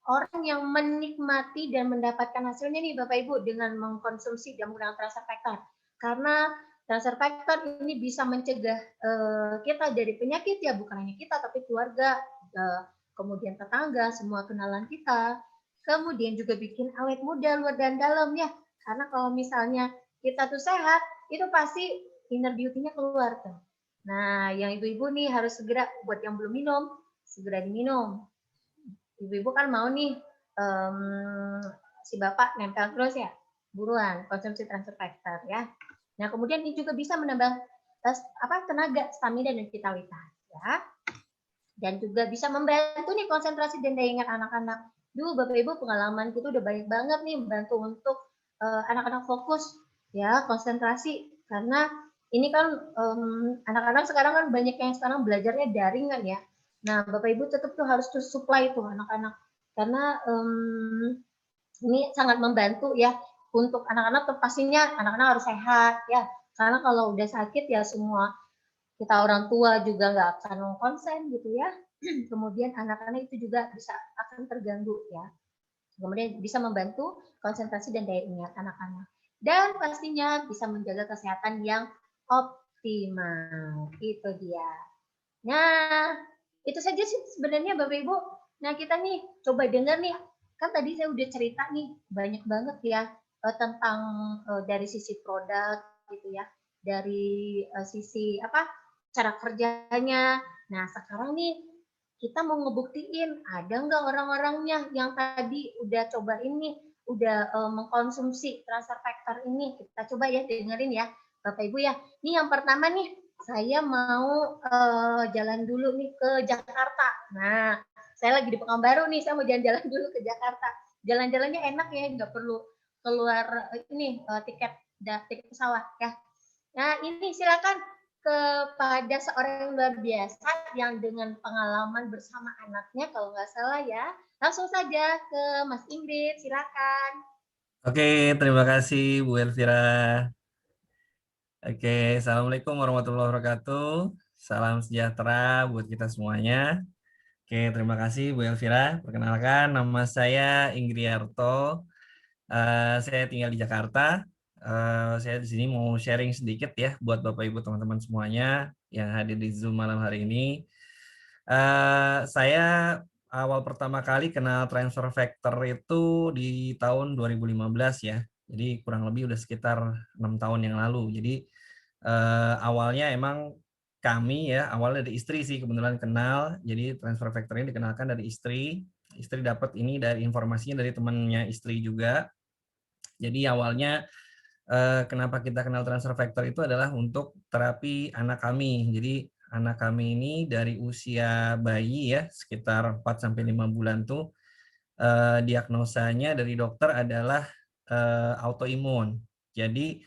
orang yang menikmati dan mendapatkan hasilnya nih Bapak Ibu dengan mengkonsumsi dan menggunakan transfer factor. Karena transfer factor ini bisa mencegah kita dari penyakit ya, bukan hanya kita tapi keluarga, kemudian tetangga, semua kenalan kita. Kemudian juga bikin awet muda luar dan dalam ya. Karena kalau misalnya kita tuh sehat, itu pasti inner beauty-nya keluar tuh. Nah, yang ibu-ibu nih harus segera, buat yang belum minum, segera diminum. Ibu-ibu kan mau nih si bapak nempel terus ya, buruan konsumsi transfer factor ya. Nah kemudian ini juga bisa menambah tenaga, stamina dan vitalitas ya. Dan juga bisa membantu nih konsentrasi dan daya ingat anak-anak. Duh Bapak Ibu pengalaman kita udah banyak banget nih membantu untuk anak-anak fokus ya, konsentrasi, karena ini kan anak-anak sekarang kan banyak yang sekarang belajarnya daring kan ya. Nah, Bapak Ibu tetap tuh harus supply tuh anak-anak, karena ini sangat membantu ya untuk anak-anak. Pastinya anak-anak harus sehat ya, karena kalau udah sakit ya semua kita orang tua juga nggak akan konsen gitu ya. Kemudian anak-anak itu juga bisa akan terganggu ya. Kemudian bisa membantu konsentrasi dan daya ingat anak-anak. Dan pastinya bisa menjaga kesehatan yang optimal. Itu dia. Nah, itu saja sih sebenarnya Bapak Ibu. Nah, kita nih coba dengar nih. Kan tadi saya udah cerita nih banyak banget ya tentang dari sisi produk gitu ya. Dari sisi cara kerjanya. Nah, sekarang nih kita mau ngebuktiin ada nggak orang-orangnya yang tadi udah coba ini, udah mengkonsumsi transfer factor ini. Kita coba ya dengerin ya Bapak Ibu ya. Ini yang pertama nih, saya mau jalan dulu nih ke Jakarta. Nah, saya lagi di Pekanbaru nih, saya mau jalan-jalan dulu ke Jakarta. Jalan-jalannya enak ya, nggak perlu keluar ini tiket pesawat ya. Nah, ini silakan kepada seorang yang luar biasa yang dengan pengalaman bersama anaknya kalau nggak salah ya. Langsung saja ke Mas Ingrid, silakan. Oke, terima kasih Bu Elvira. Oke, Assalamualaikum warahmatullahi wabarakatuh. Salam sejahtera buat kita semuanya. Oke, terima kasih Bu Elvira. Perkenalkan, nama saya Ingriarto. Saya tinggal di Jakarta. Saya di sini mau sharing sedikit ya buat Bapak Ibu teman-teman semuanya yang hadir di Zoom malam hari ini. Saya awal pertama kali kenal transfer factor itu di tahun 2015 ya. Jadi kurang lebih udah sekitar 6 tahun yang lalu. Jadi awalnya emang kami ya, awalnya dari istri sih kebetulan kenal. Jadi transfer factor ini dikenalkan dari istri. Istri dapat ini dari informasinya dari temannya istri juga. Jadi awalnya kenapa kita kenal transfer factor itu adalah untuk terapi anak kami. Jadi anak kami ini dari usia bayi ya, sekitar 4-5 bulan tuh diagnosanya dari dokter adalah autoimun. Jadi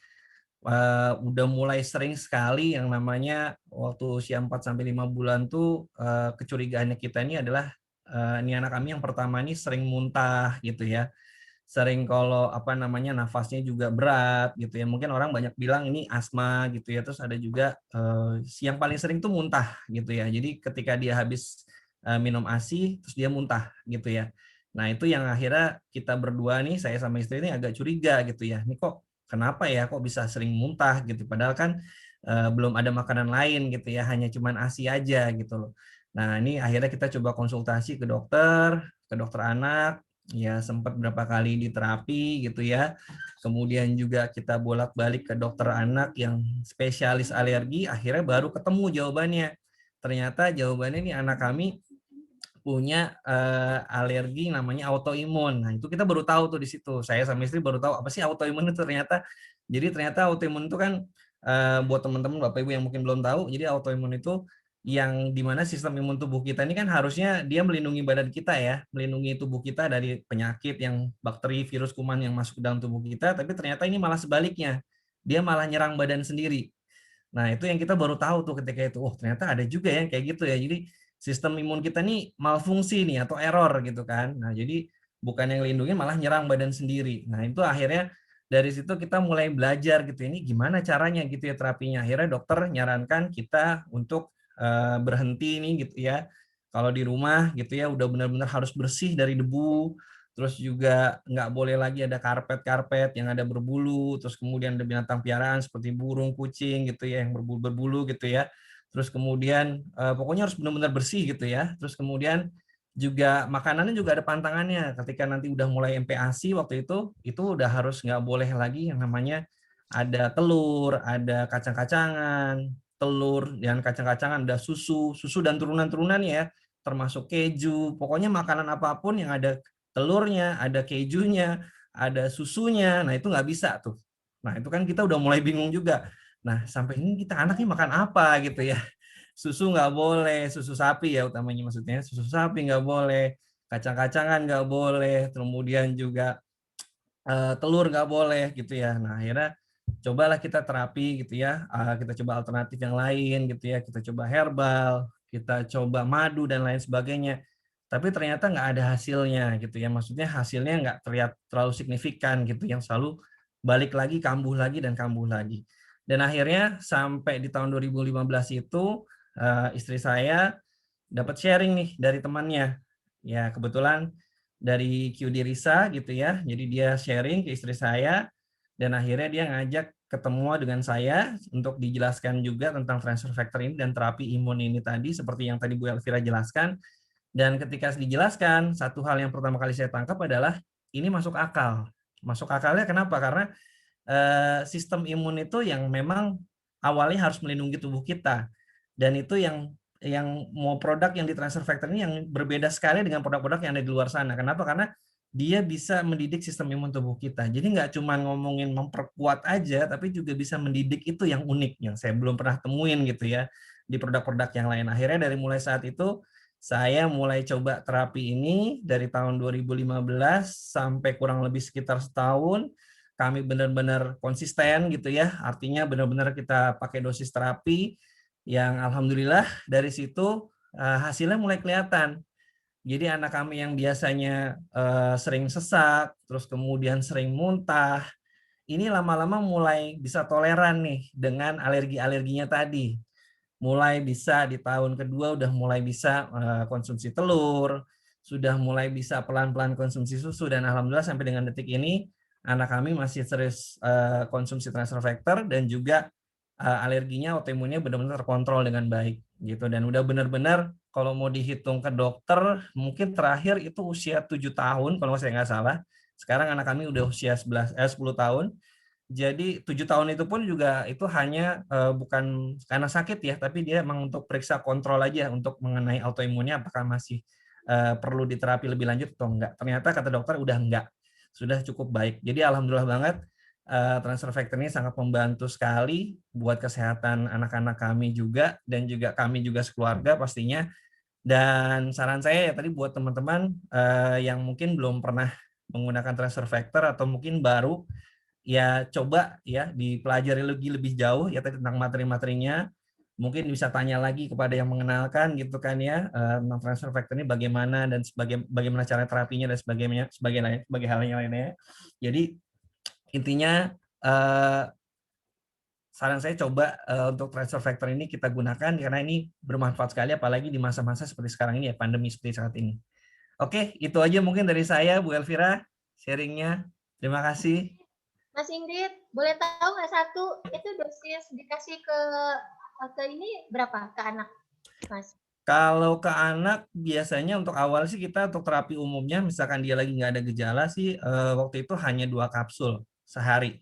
udah mulai sering sekali yang namanya waktu usia 4-5 bulan tuh kecurigaannya kita ini adalah ini anak kami yang pertama ini sering muntah gitu ya. Sering kalau nafasnya juga berat gitu ya, mungkin orang banyak bilang ini asma gitu ya. Terus ada juga yang paling sering tuh muntah gitu ya. Jadi ketika dia habis minum ASI terus dia muntah gitu ya. Nah itu yang akhirnya kita berdua nih, saya sama istri ini agak curiga gitu ya, ini kok kenapa ya kok bisa sering muntah gitu, padahal kan belum ada makanan lain gitu ya, hanya cuman ASI aja gitu loh. Nah ini akhirnya kita coba konsultasi ke dokter anak. Ya sempat berapa kali di terapi gitu ya. Kemudian juga kita bolak-balik ke dokter anak yang spesialis alergi, akhirnya baru ketemu jawabannya. Ternyata jawabannya nih anak kami punya alergi namanya autoimun. Nah, itu kita baru tahu tuh di situ. Saya sama istri baru tahu apa sih autoimun itu ternyata. Jadi ternyata autoimun itu kan buat teman-teman Bapak Ibu yang mungkin belum tahu, jadi autoimun itu yang dimana sistem imun tubuh kita ini kan harusnya dia melindungi badan kita ya, melindungi tubuh kita dari penyakit yang bakteri, virus, kuman yang masuk ke dalam tubuh kita, tapi ternyata ini malah sebaliknya, dia malah nyerang badan sendiri. Nah itu yang kita baru tahu tuh ketika itu, oh ternyata ada juga yang kayak gitu ya, jadi sistem imun kita nih malfungsi nih atau error gitu kan. Nah jadi bukan yang lindungi malah nyerang badan sendiri. Nah itu akhirnya dari situ kita mulai belajar gitu, ini gimana caranya gitu ya terapinya. Akhirnya dokter nyarankan kita untuk berhenti nih gitu ya. Kalau di rumah gitu ya udah benar-benar harus bersih dari debu, terus juga nggak boleh lagi ada karpet-karpet yang ada berbulu, terus kemudian ada binatang piaraan seperti burung, kucing gitu ya yang berbulu gitu ya. Terus kemudian pokoknya harus benar-benar bersih gitu ya. Terus kemudian juga makanannya juga ada pantangannya. Ketika nanti udah mulai MPASI waktu itu udah harus nggak boleh lagi yang namanya ada telur, ada kacang-kacangan, telur dan kacang-kacangan, ada susu dan turunan-turunan ya, termasuk keju. Pokoknya makanan apapun yang ada telurnya, ada kejunya, ada susunya, nah itu nggak bisa tuh. Nah itu kan kita udah mulai bingung juga. Nah sampai ini kita anaknya makan apa gitu ya. Susu nggak boleh, susu sapi ya utamanya maksudnya, susu sapi nggak boleh, kacang-kacangan nggak boleh, kemudian juga telur nggak boleh gitu ya. Nah akhirnya cobalah kita terapi gitu ya, kita coba alternatif yang lain gitu ya, kita coba herbal, kita coba madu dan lain sebagainya. Tapi ternyata nggak ada hasilnya gitu ya, maksudnya hasilnya nggak terlihat terlalu signifikan gitu, yang selalu balik lagi, kambuh lagi, dan kambuh lagi. Dan akhirnya sampai di tahun 2015 itu istri saya dapat sharing nih dari temannya. Ya kebetulan dari QD Risa gitu ya, jadi dia sharing ke istri saya, dan akhirnya dia ngajak ketemu dengan saya untuk dijelaskan juga tentang transfer factor ini dan terapi imun ini tadi seperti yang tadi Bu Elvira jelaskan. Dan ketika dijelaskan, satu hal yang pertama kali saya tangkap adalah ini masuk akal. Masuk akalnya kenapa? Karena sistem imun itu yang memang awalnya harus melindungi tubuh kita, dan itu yang mau produk yang di transfer factor ini yang berbeda sekali dengan produk-produk yang ada di luar sana. Kenapa? Karena dia bisa mendidik sistem imun tubuh kita. Jadi nggak cuma ngomongin memperkuat aja, tapi juga bisa mendidik, itu yang unik, yang saya belum pernah temuin gitu ya di produk-produk yang lain. Akhirnya dari mulai saat itu, saya mulai coba terapi ini dari tahun 2015 sampai kurang lebih sekitar setahun. Kami benar-benar konsisten gitu ya, artinya benar-benar kita pakai dosis terapi yang alhamdulillah dari situ hasilnya mulai kelihatan. Jadi anak kami yang biasanya sering sesak, terus kemudian sering muntah, ini lama-lama mulai bisa toleran nih dengan alergi-alerginya tadi. Mulai bisa di tahun kedua udah mulai bisa konsumsi telur, sudah mulai bisa pelan-pelan konsumsi susu, dan alhamdulillah sampai dengan detik ini anak kami masih terus konsumsi transfer factor, dan juga alerginya, autoimunnya benar-benar terkontrol dengan baik gitu. Dan udah benar-benar kalau mau dihitung ke dokter mungkin terakhir itu usia 7 tahun kalau saya nggak salah. Sekarang anak kami udah usia 10 tahun. Jadi 7 tahun itu pun juga itu hanya bukan karena sakit ya, tapi dia memang untuk periksa kontrol aja untuk mengenai autoimunnya apakah masih perlu diterapi lebih lanjut atau enggak. Ternyata kata dokter udah enggak, sudah cukup baik. Jadi alhamdulillah banget transfer factor ini sangat membantu sekali buat kesehatan anak-anak kami juga, dan juga kami juga sekeluarga pastinya. Dan saran saya ya tadi buat teman-teman yang mungkin belum pernah menggunakan transfer factor atau mungkin baru, ya coba ya dipelajari lebih jauh ya tentang materi-materinya. Mungkin bisa tanya lagi kepada yang mengenalkan gitu kan ya tentang transfer factor ini bagaimana, dan bagaimana cara terapinya dan sebagai hal yang lainnya. Jadi intinya saran saya coba untuk transfer factor ini kita gunakan karena ini bermanfaat sekali, apalagi di masa-masa seperti sekarang ini ya, pandemi seperti saat ini. Oke, itu aja mungkin dari saya, Bu Elvira, sharingnya. Terima kasih. Mas Ingrid, boleh tahu nggak satu itu dosis dikasih ke ini berapa ke anak, Mas? Kalau ke anak biasanya untuk awal sih kita untuk terapi umumnya, misalkan dia lagi nggak ada gejala sih waktu itu hanya 2 kapsul sehari.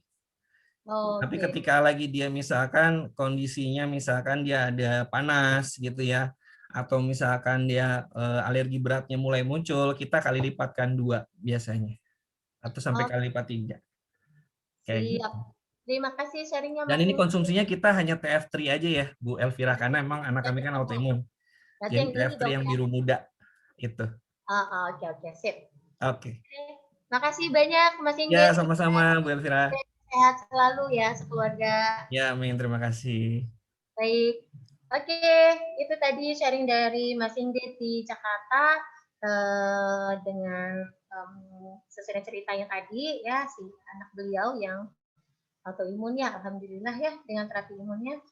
Tapi ketika lagi dia misalkan kondisinya misalkan dia ada panas gitu ya, atau misalkan dia alergi beratnya mulai muncul, kita kali lipatkan 2 biasanya, atau sampai kali lipat 3. Kayak Siap. gitu. Terima kasih sharingnya Dan Mas ini Indi. konsumsinya kita hanya TF3 aja ya, Bu Elvira, karena emang anak kami kan autoimun. Berarti Jadi yang ini TF3 dong yang ya. biru muda itu. Oke, sip. Oke. Makasih banyak Mas Indi. Ya, sama-sama Bu Elvira. Sehat selalu ya sekeluarga. Ya, amin. Terima kasih. Baik. Oke, itu tadi sharing dari Mas Indi di Jakarta dengan sesuai ceritanya tadi ya, si anak beliau yang autoimun ya, alhamdulillah ya dengan terapi imunnya.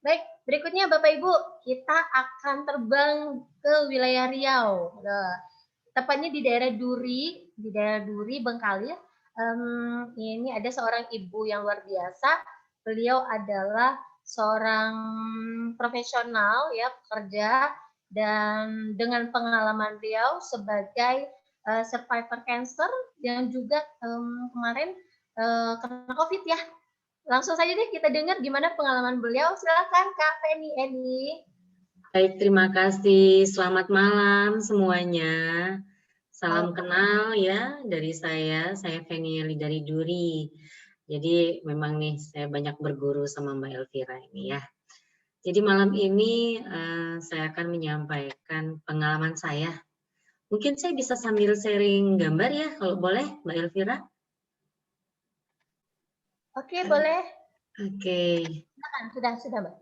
Baik, berikutnya Bapak Ibu, kita akan terbang ke wilayah Riau. Tepatnya di daerah Duri, Bengkalis. Ini ada seorang ibu yang luar biasa. Beliau adalah seorang profesional ya, pekerja, dan dengan pengalaman beliau sebagai survivor cancer yang juga kemarin kena COVID ya. Langsung saja deh kita dengar gimana pengalaman beliau. Silakan Kak Eni. Baik, terima kasih. Selamat malam semuanya. Salam kenal ya dari saya Feni Eli dari Duri. Jadi memang nih saya banyak berguru sama Mbak Elvira ini ya. Jadi malam ini saya akan menyampaikan pengalaman saya. Mungkin saya bisa sambil sharing gambar ya, kalau boleh Mbak Elvira? Oke, boleh. Oke. Sudah Mbak.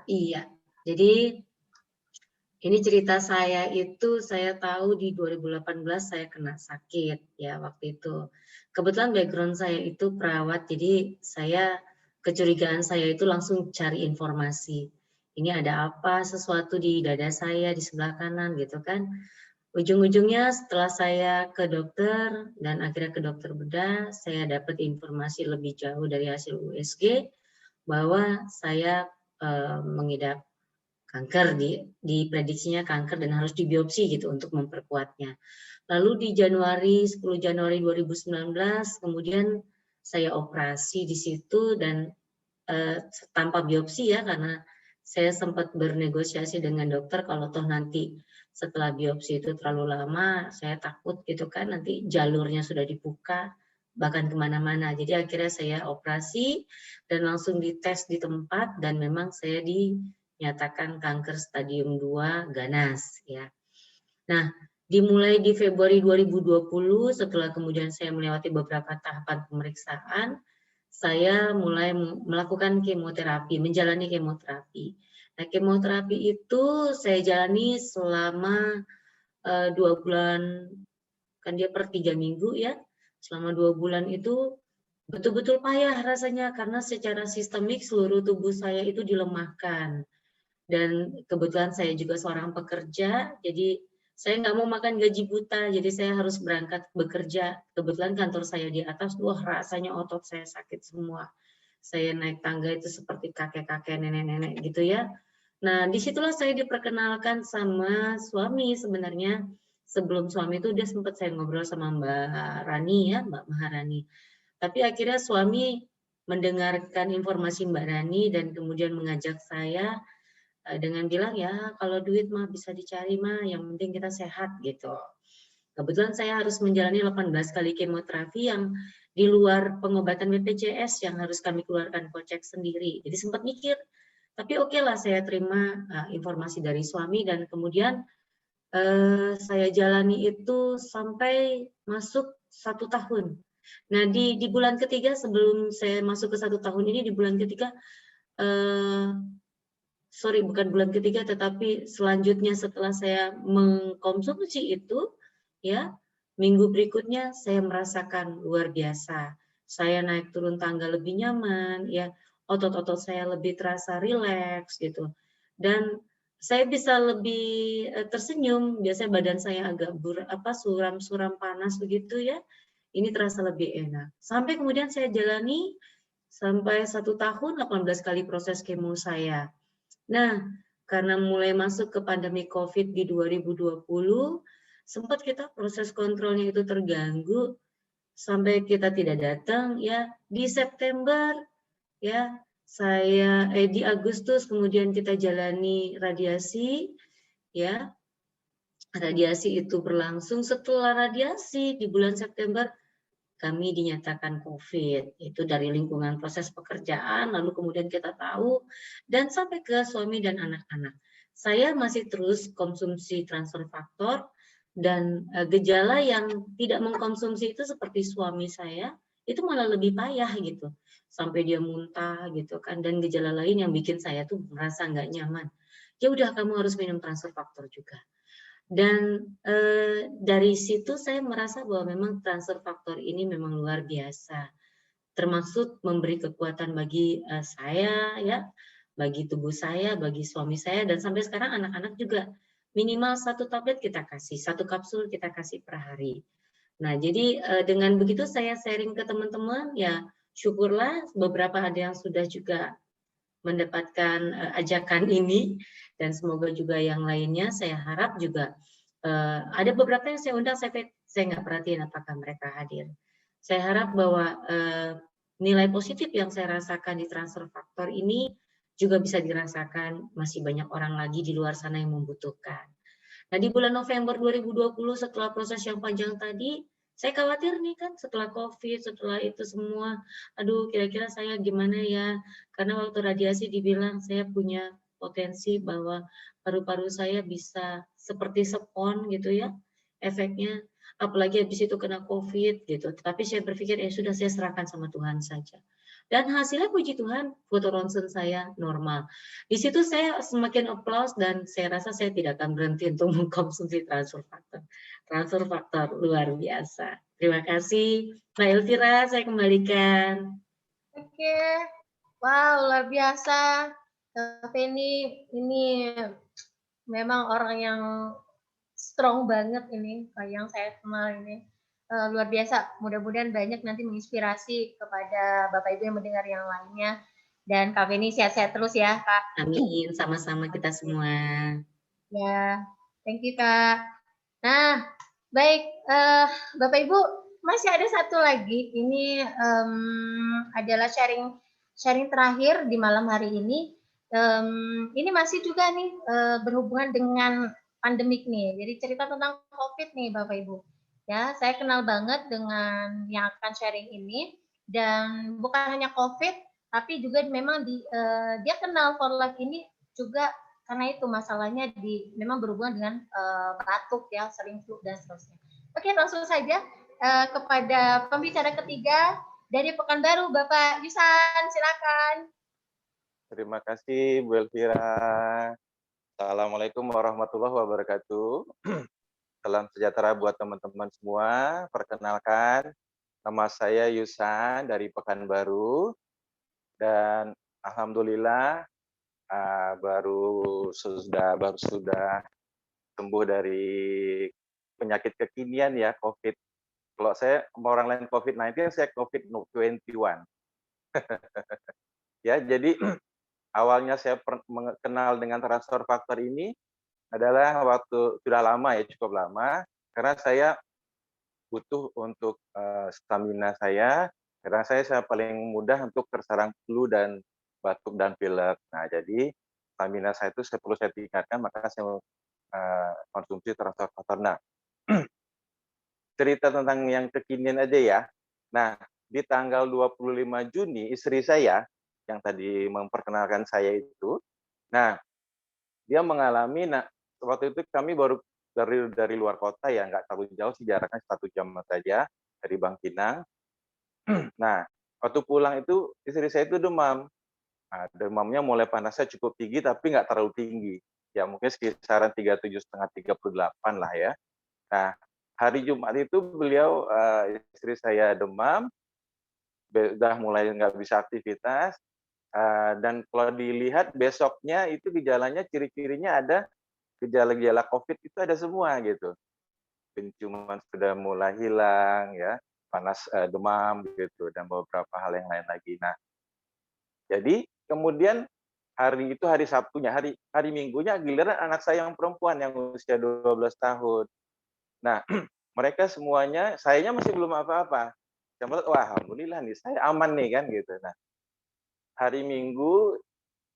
Iya, jadi ini cerita saya itu saya tahu di 2018 saya kena sakit ya waktu itu. Kebetulan background saya itu perawat, jadi kecurigaan saya itu langsung cari informasi. Ini ada apa, sesuatu di dada saya, di sebelah kanan gitu kan. Ujung-ujungnya setelah saya ke dokter dan akhirnya ke dokter bedah, saya dapat informasi lebih jauh dari hasil USG bahwa saya mengidap kanker, diprediksinya kanker dan harus dibiopsi gitu untuk memperkuatnya. Lalu di 10 Januari 2019 kemudian saya operasi di situ dan tanpa biopsi ya, karena saya sempat bernegosiasi dengan dokter kalau toh nanti setelah biopsi itu terlalu lama, saya takut gitu kan nanti jalurnya sudah dibuka bahkan kemana-mana. Jadi akhirnya saya operasi dan langsung dites di tempat dan memang saya dinyatakan kanker stadium 2 ganas ya. Nah, dimulai di Februari 2020 setelah kemudian saya melewati beberapa tahapan pemeriksaan, saya mulai melakukan kemoterapi, menjalani kemoterapi. Nah, kemoterapi itu saya jalani selama 2 bulan, kan dia per 3 minggu ya. Selama 2 bulan itu betul-betul payah rasanya karena secara sistemik seluruh tubuh saya itu dilemahkan. Dan kebetulan saya juga seorang pekerja, jadi saya nggak mau makan gaji buta, jadi saya harus berangkat bekerja. Kebetulan kantor saya di atas, wah rasanya otot saya sakit semua. Saya naik tangga itu seperti kakek-kakek, nenek-nenek gitu ya. Nah, disitulah saya diperkenalkan sama suami sebenarnya. Sebelum suami itu dia sempat saya ngobrol sama Mbak Rani ya, Mbak Maharani. Tapi akhirnya suami mendengarkan informasi Mbak Rani dan kemudian mengajak saya dengan bilang ya kalau duit mah bisa dicari mah, yang penting kita sehat gitu. Kebetulan saya harus menjalani 18 kali kemoterapi yang di luar pengobatan BPJS yang harus kami keluarkan kocek sendiri. Jadi sempat mikir, tapi oke lah saya terima informasi dari suami dan kemudian saya jalani itu sampai masuk 1 tahun. Nah di bulan ketiga sebelum saya masuk ke 1 tahun ini, di bulan ketiga bukan bulan ketiga, tetapi selanjutnya setelah saya mengkonsumsi itu, ya minggu berikutnya saya merasakan luar biasa. Saya naik turun tangga lebih nyaman, ya otot-otot saya lebih terasa rileks gitu, dan saya bisa lebih tersenyum. Biasanya badan saya agak suram-suram panas begitu ya. Ini terasa lebih enak. Sampai kemudian saya jalani sampai 1 tahun 18 kali proses kemo saya. Nah, karena mulai masuk ke pandemi COVID di 2020, sempat kita proses kontrolnya itu terganggu sampai kita tidak datang ya. Di September ya, saya di Agustus kemudian kita jalani radiasi ya. Radiasi itu berlangsung. Setelah radiasi di bulan September kami dinyatakan COVID. Itu dari lingkungan proses pekerjaan, lalu kemudian kita tahu, dan sampai ke suami dan anak-anak. Saya masih terus konsumsi transfer faktor, dan gejala yang tidak mengkonsumsi itu seperti suami saya, itu malah lebih payah gitu. Sampai dia muntah gitu kan, dan gejala lain yang bikin saya tuh merasa nggak nyaman. Ya udah, kamu harus minum transfer faktor juga. Dan dari situ saya merasa bahwa memang transfer faktor ini memang luar biasa, termasuk memberi kekuatan bagi saya, ya, bagi tubuh saya, bagi suami saya, dan sampai sekarang anak-anak juga minimal 1 tablet kita kasih, 1 kapsul kita kasih per hari. Nah, jadi dengan begitu saya sharing ke teman-teman, ya syukurlah beberapa ada yang sudah juga mendapatkan ajakan ini, dan semoga juga yang lainnya, saya harap juga ada beberapa yang saya undang, saya nggak perhatiin apakah mereka hadir. Saya harap bahwa nilai positif yang saya rasakan di transfer faktor ini juga bisa dirasakan masih banyak orang lagi di luar sana yang membutuhkan. Nah, di bulan November 2020 setelah proses yang panjang tadi, saya khawatir nih kan setelah COVID, setelah itu semua, aduh kira-kira saya gimana ya, karena waktu radiasi dibilang saya punya potensi bahwa paru-paru saya bisa seperti spons gitu ya, efeknya, apalagi habis itu kena COVID gitu. Tapi saya berpikir ya sudah, saya serahkan sama Tuhan saja. Dan hasilnya puji Tuhan, foto ronsen saya normal. Di situ saya semakin applause, dan saya rasa saya tidak akan berhenti untuk mengkonsumsi transfer faktor. Transfer faktor luar biasa. Terima kasih, Mbak Elvira, saya kembalikan. Oke, wow, luar biasa. Feni ini memang orang yang strong banget ini, yang saya kenal ini. Luar biasa, mudah-mudahan banyak nanti menginspirasi kepada Bapak Ibu yang mendengar yang lainnya. Dan Kak Feni sehat-sehat terus ya, Kak. Amin, sama-sama kita semua. Ya, thank you, Kak. Nah, baik, Bapak Ibu, masih ada satu lagi. Ini adalah sharing terakhir di malam hari ini. Ini masih juga nih berhubungan dengan pandemik nih. Jadi cerita tentang COVID nih, Bapak Ibu. Ya, saya kenal banget dengan yang akan sharing ini, dan bukan hanya COVID, tapi juga memang dia kenal for life ini juga karena itu masalahnya memang berhubungan dengan batuk ya, sering flu dan seterusnya. Oke, langsung saja kepada pembicara ketiga dari Pekanbaru, Bapak Yusan, silakan. Terima kasih Bu Elvira. Assalamualaikum warahmatullahi wabarakatuh. Salam sejahtera buat teman-teman semua. Perkenalkan, nama saya Yusan dari Pekanbaru, dan alhamdulillah baru sudah sembuh dari penyakit kekinian ya, COVID. Kalau saya orang lain COVID-19, saya COVID-21. Ya, jadi awalnya saya mengenal dengan transfer faktor ini adalah waktu sudah lama ya, cukup lama, karena saya butuh untuk stamina saya, karena saya paling mudah untuk terserang flu dan batuk dan pilek. Nah, jadi stamina saya itu perlu saya tingkatkan, maka saya konsumsi transfer faktor. Nah, cerita tentang yang kekinian aja ya. Nah, di tanggal 25 Juni, istri saya yang tadi memperkenalkan saya itu, nah, dia mengalami, waktu itu kami baru dari luar kota ya, nggak terlalu jauh sih, jaraknya 1 jam saja dari Bangkinang. Nah, waktu pulang itu istri saya itu demam. Nah, demamnya mulai panasnya cukup tinggi tapi nggak terlalu tinggi. Ya mungkin kisaran 37,5-38 lah ya. Nah, hari Jumat itu beliau, istri saya demam, udah mulai nggak bisa aktivitas, dan kalau dilihat besoknya itu gejalanya, ciri-cirinya ada gejala-gejala COVID itu ada semua gitu. Penciuman sudah mulai hilang ya, panas, demam gitu, dan beberapa hal yang lain lagi. Nah, jadi kemudian hari itu hari Sabtunya, hari Minggunya giliran anak saya yang perempuan yang usia 12 tahun. Nah, mereka semuanya, sayanya masih belum apa-apa. Saya melihat, wah alhamdulillah nih, saya aman nih kan gitu. Nah, hari Minggu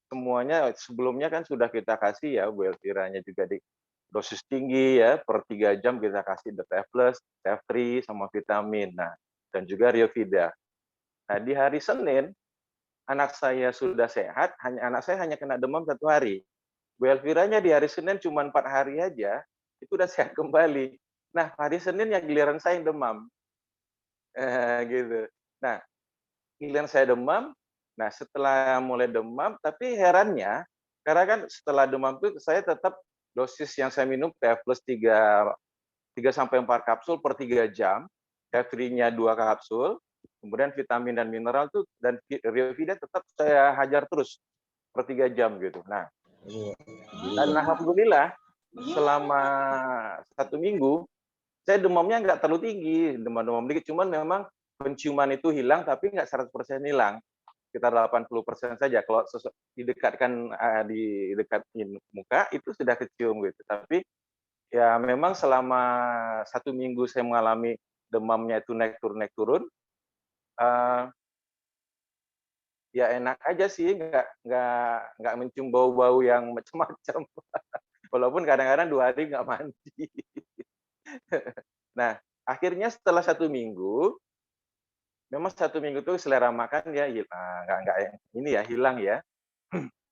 semuanya sebelumnya kan sudah kita kasih ya, Bu Elviranya juga di dosis tinggi ya, per 3 jam kita kasih DTF+, T3 sama vitamin. Nah, dan juga Riovida. Nah, di hari Senin, anak saya sudah sehat, anak saya hanya kena demam 1 hari. Bu Elviranya di hari Senin cuma 4 hari aja, itu udah sehat kembali. Nah, hari Senin yang giliran saya yang demam. Gitu. Nah, giliran saya demam, nah setelah mulai demam, tapi herannya, karena kan setelah demam itu saya tetap dosis yang saya minum TF plus 3 sampai 4 kapsul per 3 jam, T3-nya 2 kapsul, kemudian vitamin dan mineral tuh dan Riovida tetap saya hajar terus per 3 jam gitu. Nah, dan alhamdulillah selama 1 minggu saya demamnya nggak terlalu tinggi, demam-demam dikit, cuman memang penciuman itu hilang tapi nggak 100% hilang, sekitar 80% saja. Kalau didekatkan didekatin muka itu sudah kecium gitu. Tapi ya memang selama 1 minggu saya mengalami demamnya itu naik turun, ya enak aja sih, nggak mencium bau-bau yang macam-macam. Walaupun kadang-kadang 2 hari nggak mandi. Nah, akhirnya setelah 1 minggu, memang 1 minggu itu selera makan ya nggak ini ya hilang ya.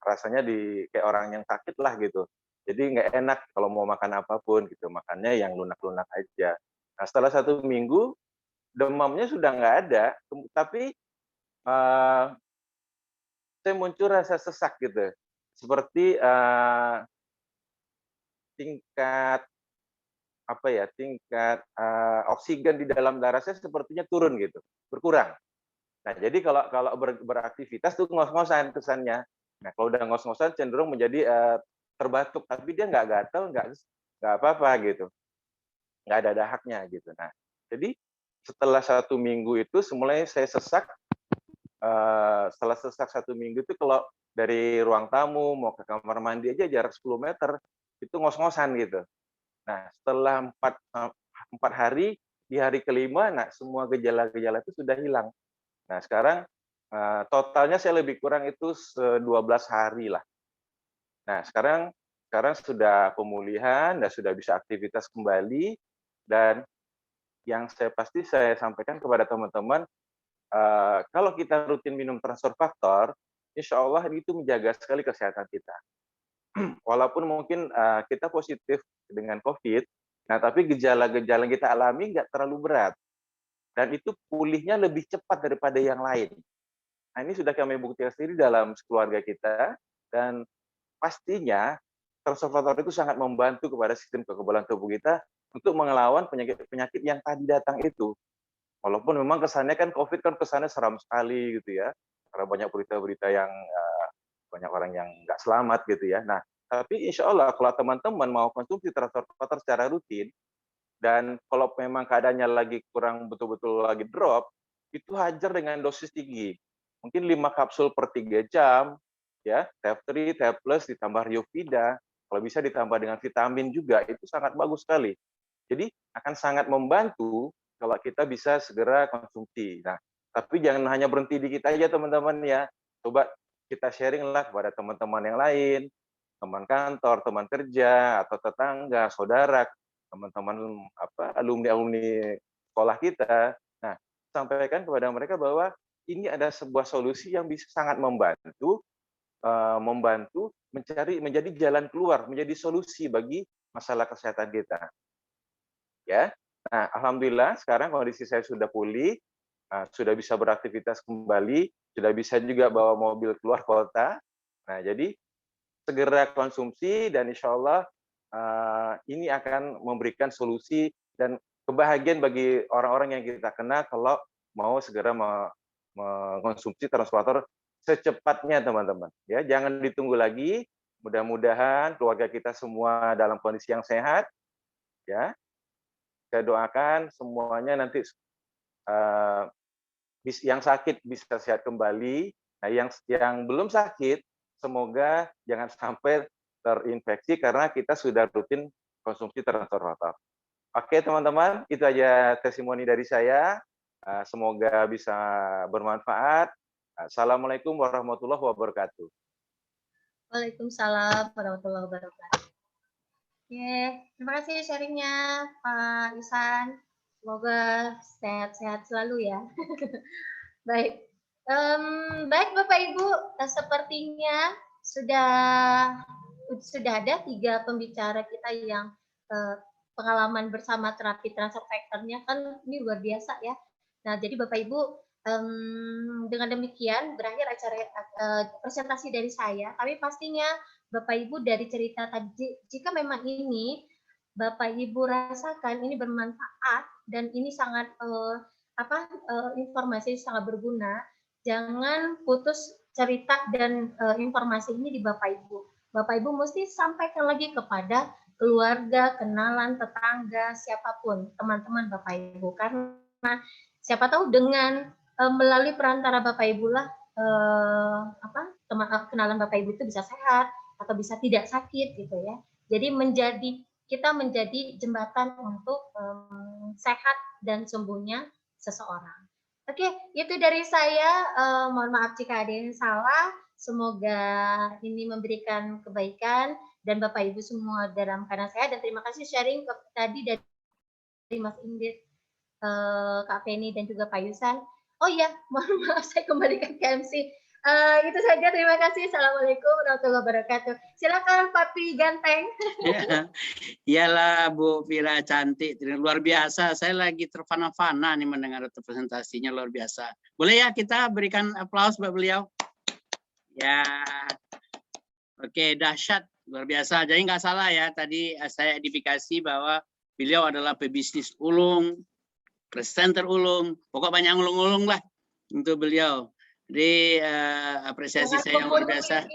Rasanya kayak orang yang sakit lah gitu. Jadi nggak enak kalau mau makan apapun gitu, makannya yang lunak-lunak aja. Nah, setelah 1 minggu, demamnya sudah nggak ada, tapi saya muncul rasa sesak gitu. Seperti tingkat oksigen di dalam darah saya sepertinya turun gitu, berkurang. Nah, jadi kalau beraktivitas tuh ngos-ngosan kesannya. Nah, kalau udah ngos-ngosan cenderung menjadi terbatuk, tapi dia nggak gatal, nggak apa-apa gitu, nggak ada dahaknya gitu. Nah, jadi setelah 1 minggu itu semulai saya sesak. Setelah sesak 1 minggu itu kalau dari ruang tamu mau ke kamar mandi aja jarak 10 meter itu ngos-ngosan gitu. Nah, setelah 4 hari, di hari kelima, nah semua gejala-gejala itu sudah hilang. Nah, sekarang totalnya saya lebih kurang itu 12 hari lah. Nah, sekarang sudah pemulihan dan sudah bisa aktivitas kembali, dan yang pasti saya sampaikan kepada teman-teman, kalau kita rutin minum transfer faktor, insya Allah itu menjaga sekali kesehatan kita. Walaupun mungkin kita positif dengan COVID, nah tapi gejala-gejala yang kita alami nggak terlalu berat. Dan itu pulihnya lebih cepat daripada yang lain. Nah, ini sudah kami buktikan sendiri dalam keluarga kita, dan pastinya transfer faktor itu sangat membantu kepada sistem kekebalan tubuh kita untuk melawan penyakit-penyakit yang tadi datang itu. Walaupun memang kesannya kan COVID kan kesannya seram sekali gitu ya, karena banyak berita-berita yang banyak orang yang nggak selamat gitu ya. Nah, tapi insya Allah kalau teman-teman mau konsumsi transfer faktor secara rutin, dan kalau memang keadaannya lagi kurang betul-betul lagi drop, itu hajar dengan dosis tinggi. Mungkin 5 kapsul per 3 jam, ya, TF3, TF plus ditambah Riovida, kalau bisa ditambah dengan vitamin juga, itu sangat bagus sekali. Jadi akan sangat membantu kalau kita bisa segera konsumsi. Nah, tapi jangan hanya berhenti di kita aja teman-teman ya. Coba kita sharing lah kepada teman-teman yang lain, teman kantor, teman kerja, atau tetangga, saudara, teman-teman alumni sekolah kita. Nah, sampaikan kepada mereka bahwa ini ada sebuah solusi yang bisa sangat membantu menjadi jalan keluar, menjadi solusi bagi masalah kesehatan kita. Ya. Nah, alhamdulillah sekarang kondisi saya sudah pulih, sudah bisa beraktivitas kembali, sudah bisa juga bawa mobil keluar kota. Nah, jadi segera konsumsi dan insya Allah ini akan memberikan solusi dan kebahagiaan bagi orang-orang yang kita kenal kalau mau segera mengonsumsi transfer secepatnya teman-teman. Ya, jangan ditunggu lagi. Mudah-mudahan keluarga kita semua dalam kondisi yang sehat. Ya, saya doakan semuanya nanti yang sakit bisa sehat kembali. Nah, yang belum sakit semoga jangan sampai terinfeksi karena kita sudah rutin konsumsi transfer faktor. Oke teman-teman, itu aja testimoni dari saya. Semoga bisa bermanfaat. Assalamualaikum warahmatullahi wabarakatuh. Waalaikumsalam warahmatullahi wabarakatuh. Oke, terima kasih sharingnya Pak Ihsan. Semoga sehat-sehat selalu ya. Baik. Baik Bapak Ibu, sepertinya sudah ada 3 pembicara kita yang pengalaman bersama terapi transfer factor-nya kan ini luar biasa ya. Nah, jadi Bapak Ibu, dengan demikian berakhir acara presentasi dari saya. Tapi pastinya Bapak Ibu dari cerita tadi, jika memang ini Bapak Ibu rasakan ini bermanfaat dan ini sangat informasi sangat berguna, jangan putus cerita dan informasi ini di Bapak Ibu. Bapak Ibu mesti sampaikan lagi kepada keluarga, kenalan, tetangga, siapapun, teman-teman Bapak Ibu. Karena siapa tahu dengan melalui perantara Bapak Ibu lah kenalan Bapak Ibu itu bisa sehat atau bisa tidak sakit gitu ya. Jadi kita menjadi jembatan untuk sehat dan sembuhnya seseorang. Oke, itu dari saya. Mohon maaf jika ada yang salah. Semoga ini memberikan kebaikan dan Bapak Ibu semua dalam keadaan sehat. Dan terima kasih sharing tadi dari Mas Ingrid, Kak Feni dan juga Pak Yusan. Oh iya, mohon maaf saya kembalikan ke MC. Itu saja, terima kasih. Assalamualaikum warahmatullahi wabarakatuh. Silakan Papi Ganteng. Ya, iyalah Bu Vira cantik, luar biasa. Saya lagi terfana-fana nih mendengar presentasinya, luar biasa. Boleh ya kita berikan aplaus buat beliau? Ya, oke, dahsyat, luar biasa. Jadi nggak salah ya, tadi saya edifikasi bahwa beliau adalah pebisnis ulung, presenter ulung, pokok banyak ulung-ulung lah untuk beliau. Jadi apresiasi saya yang luar biasa.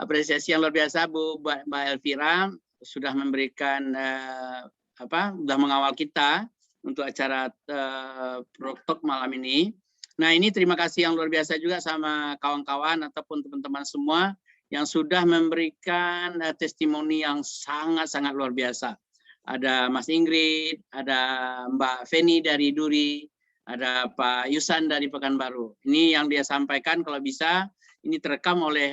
Apresiasi yang luar biasa Mbak Elvira sudah memberikan sudah mengawal kita untuk acara Proktok malam ini. Nah, ini terima kasih yang luar biasa juga sama kawan-kawan ataupun teman-teman semua yang sudah memberikan testimoni yang sangat-sangat luar biasa. Ada Mas Ingrid, ada Mbak Feni dari Duri, ada Pak Yusan dari Pekanbaru. Ini yang dia sampaikan kalau bisa ini terekam oleh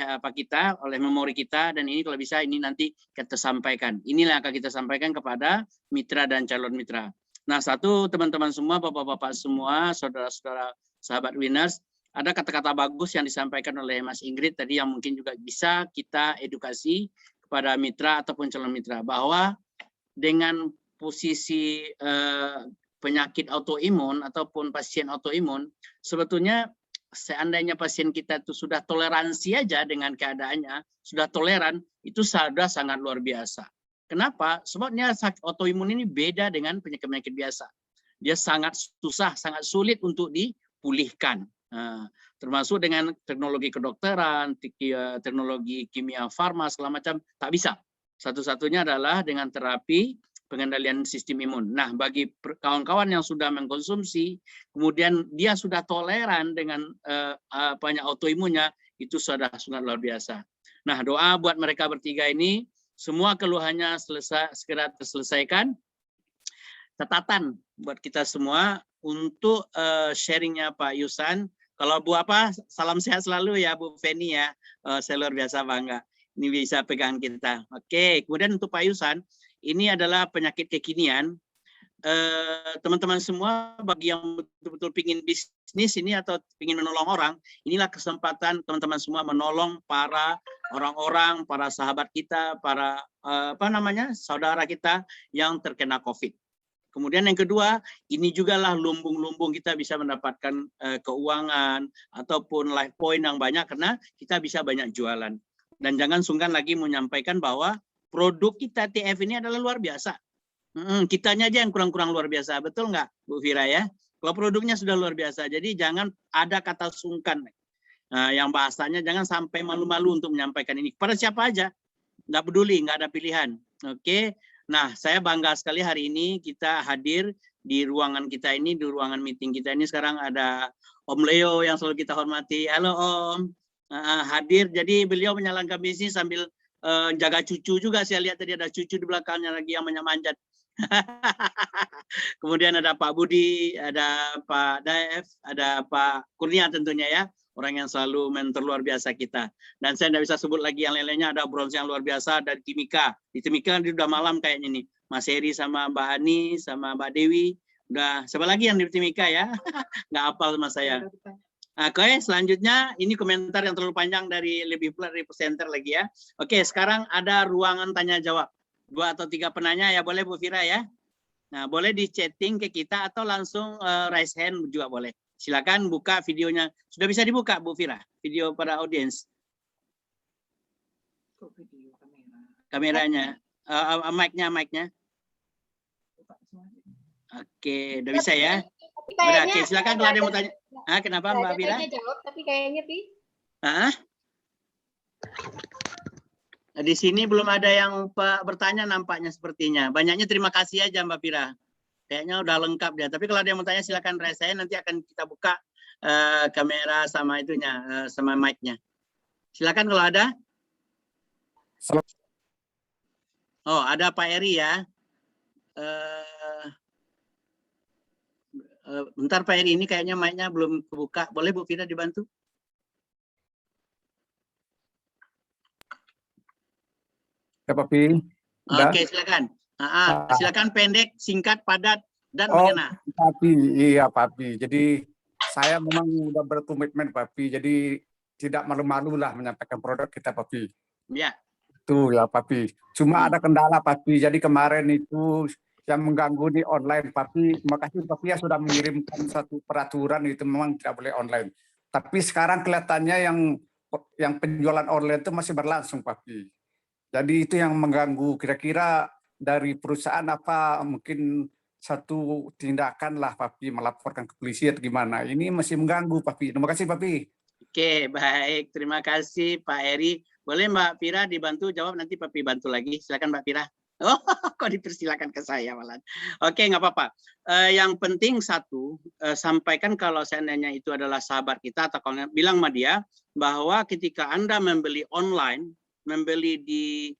oleh memori kita, dan ini kalau bisa ini nanti kita sampaikan. Inilah yang akan kita sampaikan kepada mitra dan calon mitra. Nah, satu teman-teman semua, bapak-bapak semua, saudara-saudara, sahabat winners, ada kata-kata bagus yang disampaikan oleh Mas Ingrid tadi yang mungkin juga bisa kita edukasi kepada mitra ataupun calon mitra, bahwa dengan posisi penyakit autoimun ataupun pasien autoimun, sebetulnya seandainya pasien kita itu sudah toleransi aja dengan keadaannya, sudah toleran, itu sudah sangat luar biasa. Kenapa? Sebabnya autoimun ini beda dengan penyakit-penyakit biasa. Dia sangat susah, sangat sulit untuk dipulihkan. Termasuk dengan teknologi kedokteran, teknologi kimia farma, segala macam, tak bisa. Satu-satunya adalah dengan terapi pengendalian sistem imun. Nah, bagi kawan-kawan yang sudah mengkonsumsi, kemudian dia sudah toleran dengan banyak autoimunnya, itu sudah sangat luar biasa. Nah, doa buat mereka bertiga ini, semua keluhannya segera terselesaikan. Catatan buat kita semua untuk sharingnya Pak Yusan. Kalau Bu salam sehat selalu ya Bu Feni ya. Saya luar biasa bangga. Ini bisa pegangan kita. Oke, kemudian untuk Pak Yusan, ini adalah penyakit kekinian. Teman-teman semua, bagi yang betul-betul ingin bisnis ini atau ingin menolong orang, inilah kesempatan teman-teman semua menolong para orang-orang, para sahabat kita, para saudara kita yang terkena COVID. Kemudian yang kedua, ini jugalah lumbung-lumbung kita bisa mendapatkan keuangan ataupun life point yang banyak karena kita bisa banyak jualan. Dan jangan sungkan lagi menyampaikan bahwa produk kita TF ini adalah luar biasa. Kitanya aja yang kurang-kurang luar biasa, betul nggak Bu Vira ya? Kalau produknya sudah luar biasa, jadi jangan ada kata sungkan. Yang bahasanya jangan sampai malu-malu untuk menyampaikan ini kepada siapa aja, nggak peduli, nggak ada pilihan. Oke, nah saya bangga sekali hari ini kita hadir di ruangan kita ini, di ruangan meeting kita ini. Sekarang ada Om Leo yang selalu kita hormati. Halo Om. Hadir, jadi beliau menjalankan bisnis sambil jaga cucu juga. Saya lihat tadi ada cucu di belakangnya lagi yang manjat. Kemudian ada Pak Budi, ada Pak Daef, ada Pak Kurnia tentunya ya. orang yang selalu mentor luar biasa kita. Dan saya tidak bisa sebut lagi yang lainnya, ada bronze yang luar biasa dari Timika. Di Timika udah malam kayaknya nih. Mas Heri sama Mbak Ani sama Mbak Dewi. Udah, siapa lagi yang di Timika ya? Nggak hafal sama saya. Oke, selanjutnya ini komentar yang terlalu panjang dari lebih presenter lagi ya. Oke, sekarang ada ruangan tanya jawab. 2 atau 3 penanya ya, boleh Bu Fira ya. Nah, boleh di chatting ke kita atau langsung raise hand juga boleh. Silakan buka videonya. Sudah bisa dibuka Bu Fira, video para audiens. Kameranya, mic-nya. Oke, udah bisa ya. Udah, oke, silakan kalau ada yang mau tanya. Kenapa Mbak Fira? Jawab, tapi kayaknya Pi. Di sini belum ada yang bertanya nampaknya sepertinya. Banyaknya terima kasih aja Mbak Fira. Kayaknya udah lengkap dia. Tapi kalau ada yang mau tanya silakan raise saya, nanti akan kita buka kamera sama itunya, sama mic-nya. Silakan kalau ada. Oh, ada Pak Eri ya. Bentar Pak Eri, ini kayaknya mic-nya belum kebuka. Boleh Bu Fira dibantu? Ya, Papi. Oke, silakan. Silakan pendek, singkat, padat, dan mengena. Papi, iya Papi. Jadi saya memang udah berkomitmen Papi. Jadi tidak malu-malu lah menyampaikan produk kita Papi. Ya. Itu ya Papi. Cuma ada kendala Papi. Jadi kemarin itu yang mengganggu di online Papi. Terima kasih Papi ya sudah mengirimkan satu peraturan itu memang tidak boleh online. Tapi sekarang kelihatannya yang penjualan online itu masih berlangsung Papi. Jadi itu yang mengganggu, kira-kira dari perusahaan apa mungkin satu tindakan lah Papi melaporkan ke polisi atau gimana. Ini masih mengganggu Papi. Terima kasih Papi. Oke, baik. Terima kasih Pak Eri. Boleh Mbak Fira dibantu jawab, nanti Papi bantu lagi. Silakan Mbak Fira. Oh, kok dipersilakan ke saya malah. Oke, nggak apa-apa. Yang penting satu, sampaikan kalau seandainya itu adalah sahabat kita, atau kalau bilang sama dia bahwa ketika Anda membeli online, membeli di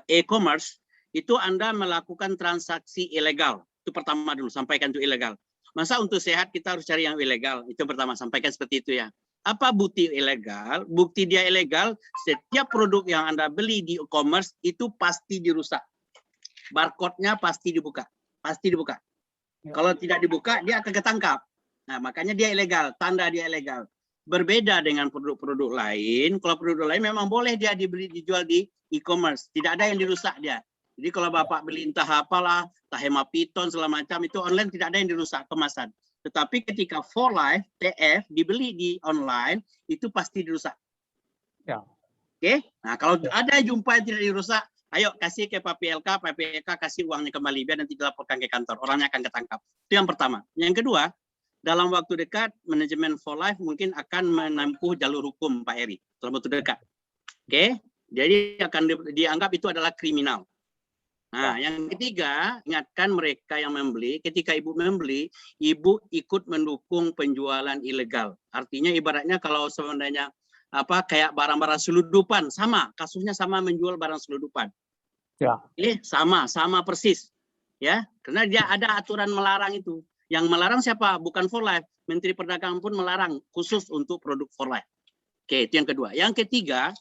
e-commerce, itu Anda melakukan transaksi ilegal. Itu pertama dulu, sampaikan itu ilegal. Masa untuk sehat kita harus cari yang ilegal? Itu pertama, sampaikan seperti itu ya. Apa bukti ilegal? Bukti dia ilegal, setiap produk yang Anda beli di e-commerce itu pasti dirusak. Barcode-nya pasti dibuka. Pasti dibuka. Kalau tidak dibuka, dia akan ketangkap. Nah, makanya dia ilegal, tanda dia ilegal. Berbeda dengan produk-produk lain. Kalau produk lain memang boleh dia dijual di e-commerce. Tidak ada yang dirusak dia. Jadi kalau Bapak beli entah apalah, entah hemapiton, segala macam, itu online tidak ada yang dirusak kemasan. Tetapi ketika For Life, TF, dibeli di online, itu pasti dirusak. Ya. Oke? Nah, kalau ada jumpa yang tidak dirusak, ayo kasih ke Pak PLK kasih uangnya kembali, biar nanti dilaporkan ke kantor. Orangnya akan ketangkap. Itu yang pertama. Yang kedua, dalam waktu dekat, manajemen For Life mungkin akan menempuh jalur hukum, Pak Eri. Dalam waktu dekat. Oke? Jadi akan dianggap itu adalah kriminal. Nah, yang ketiga, ingatkan mereka yang membeli, ketika Ibu membeli, Ibu ikut mendukung penjualan ilegal. Artinya ibaratnya kalau sebenarnya kayak barang-barang selundupan, sama, kasusnya sama menjual barang selundupan. Ya. Sama persis. Ya, karena dia ada aturan melarang itu. Yang melarang siapa? Bukan For Life. Menteri Perdagangan pun melarang khusus untuk produk For Life. Oke, itu yang kedua. Yang ketiga,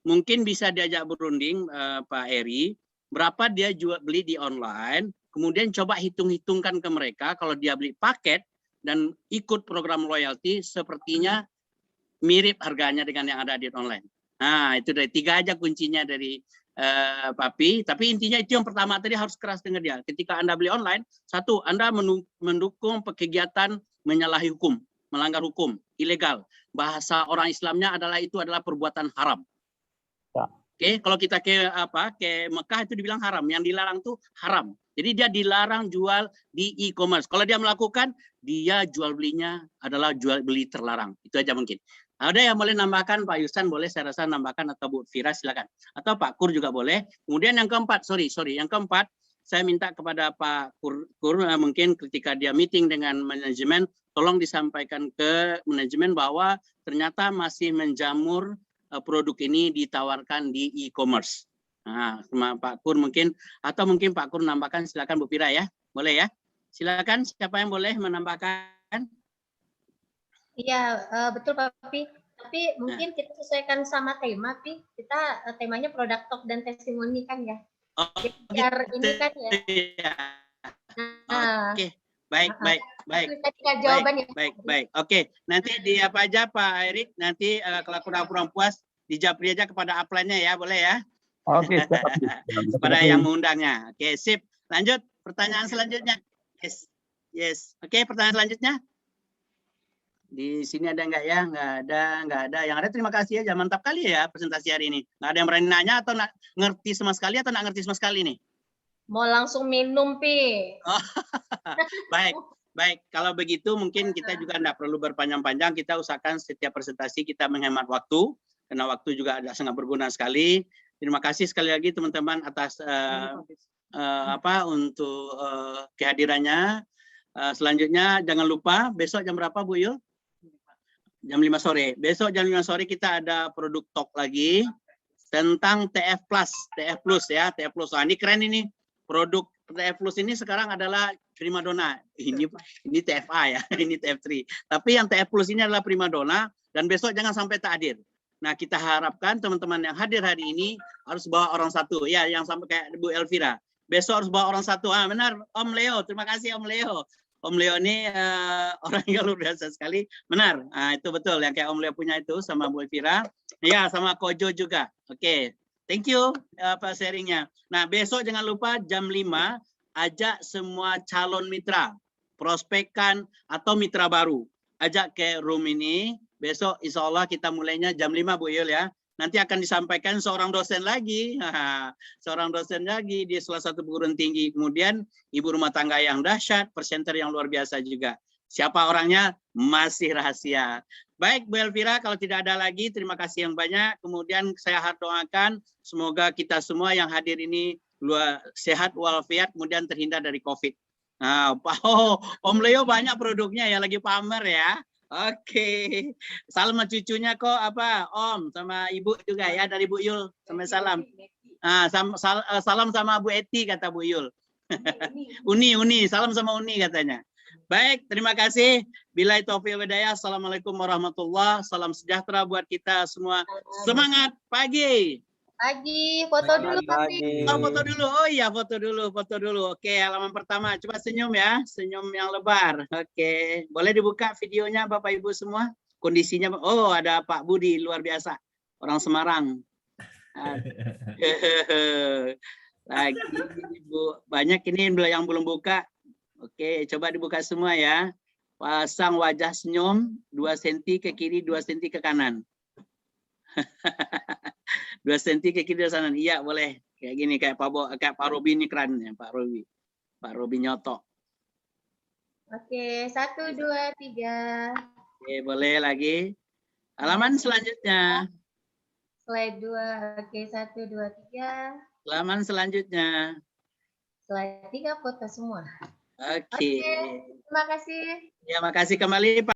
mungkin bisa diajak berunding Pak Eri, berapa dia beli di online, kemudian coba hitung-hitungkan ke mereka kalau dia beli paket dan ikut program loyalty, sepertinya mirip harganya dengan yang ada di online. Nah, itu dari 3 aja kuncinya dari Papi. Tapi intinya itu yang pertama tadi harus keras dengan dia. Ketika Anda beli online, satu, Anda mendukung kegiatan menyalahi hukum, melanggar hukum, ilegal. Bahasa orang Islamnya itu adalah perbuatan haram. Ya. Oke, kalau kita ke Mekah itu dibilang haram, yang dilarang tuh haram. Jadi dia dilarang jual di e-commerce. Kalau dia melakukan, dia jual belinya adalah jual beli terlarang. Itu aja mungkin. Ada yang boleh nambahkan, Pak Yusan boleh saya rasa nambahkan, atau Bu Fira silakan. Atau Pak Kur juga boleh. Kemudian yang keempat, yang keempat, saya minta kepada Pak Kur mungkin ketika dia meeting dengan manajemen, tolong disampaikan ke manajemen bahwa ternyata masih menjamur produk ini ditawarkan di e-commerce. Nah, sama Pak Kur mungkin, atau mungkin Pak Kur nambahkan, silakan Bu Fira ya. Boleh ya? Silakan, siapa yang boleh menambahkan? Iya, betul Papi. Tapi mungkin kita sesuaikan sama tema, Pi. Kita temanya product talk dan testimoni kan ya. Oh, Jadi biar ini kan ya. ya. Nah, Oke, baik. kita tinggal jawaban ya. Baik. Oke, nanti di apa aja Pak Erik, nanti kalau kurang puas dijapri aja kepada upline-nya ya, boleh ya? Oke, siap. Kepada yang mengundangnya. Oke, sip. Lanjut, pertanyaan selanjutnya. Yes. Oke, pertanyaan selanjutnya. Di sini ada nggak ya? Nggak ada. Yang ada terima kasih aja. Mantap kali ya presentasi hari ini. Nggak ada yang berani nanya atau ngerti sama sekali atau nggak ngerti sama sekali nih? Mau langsung minum, Pi. Oh, baik. Kalau begitu mungkin kita juga nggak perlu berpanjang-panjang. Kita usahakan setiap presentasi kita menghemat waktu. Karena waktu juga ada sangat berguna sekali. Terima kasih sekali lagi teman-teman atas untuk kehadirannya. Selanjutnya jangan lupa besok jam berapa Bu Yul? Jam 5 sore. Besok jam 5 sore kita ada produk talk lagi tentang TF Plus ya, TF Plus. Nah, ini keren ini. Produk TF Plus ini sekarang adalah primadona. Ini TFA ya, ini TF3. Tapi yang TF Plus ini adalah primadona dan besok jangan sampai tak hadir. Nah, kita harapkan teman-teman yang hadir hari ini harus bawa orang satu. Ya, yang sampai kayak Bu Elvira. Besok harus bawa orang satu. Ah, benar, Om Leo. Terima kasih Om Leo. Om Leo ini orang yang luar biasa sekali. Benar, itu betul yang kayak Om Leo punya itu sama Bu Elvira. Ya, sama Kojo juga. Oke, thank you Pak sharingnya. Nah, besok jangan lupa jam 5 ajak semua calon mitra, prospekan atau mitra baru. Ajak ke room ini. Besok insya Allah kita mulainya jam 5 Bu Yul ya. Nanti akan disampaikan seorang dosen lagi. Seorang dosen lagi di salah satu perguruan tinggi. Kemudian ibu rumah tangga yang dahsyat, presenter yang luar biasa juga. Siapa orangnya? Masih rahasia. Baik Bu Elvira, kalau tidak ada lagi, terima kasih yang banyak. Kemudian saya doakan semoga kita semua yang hadir ini sehat walafiat, kemudian terhindar dari COVID. Nah, Om Leo banyak produknya ya, lagi pamer ya. Oke. Salam sama cucunya kok Om sama Ibu juga ya dari Bu Yul. Sampai salam. Salam sama Bu Eti kata Bu Yul. Uni, salam sama Uni katanya. Baik, terima kasih. Billahi taufiq wal hidayah. Assalamualaikum warahmatullahi. Salam sejahtera buat kita semua. Semangat pagi. Foto dulu Papi. Foto dulu. Oh iya, foto dulu. Oke, halaman pertama. Coba senyum ya, senyum yang lebar. Oke, boleh dibuka videonya Bapak Ibu semua. Kondisinya, oh ada Pak Budi, luar biasa. Orang Semarang. Lagi Ibu, banyak ini yang belum buka. Oke, coba dibuka semua ya. Pasang wajah senyum, 2 cm ke kiri, 2 cm ke kanan. 2 cm ke kiri dan kanan. Iya, boleh. Kayak gini kayak Pak Robi ini keren ya, Pak Robi nyoto. Oke, 1 2 3. Oke, boleh lagi. Halaman selanjutnya. Slide 2. Oke, 1 2 3. Halaman selanjutnya. Slide 3 foto semua. Oke. Terima kasih. Ya, makasih kembali Pak.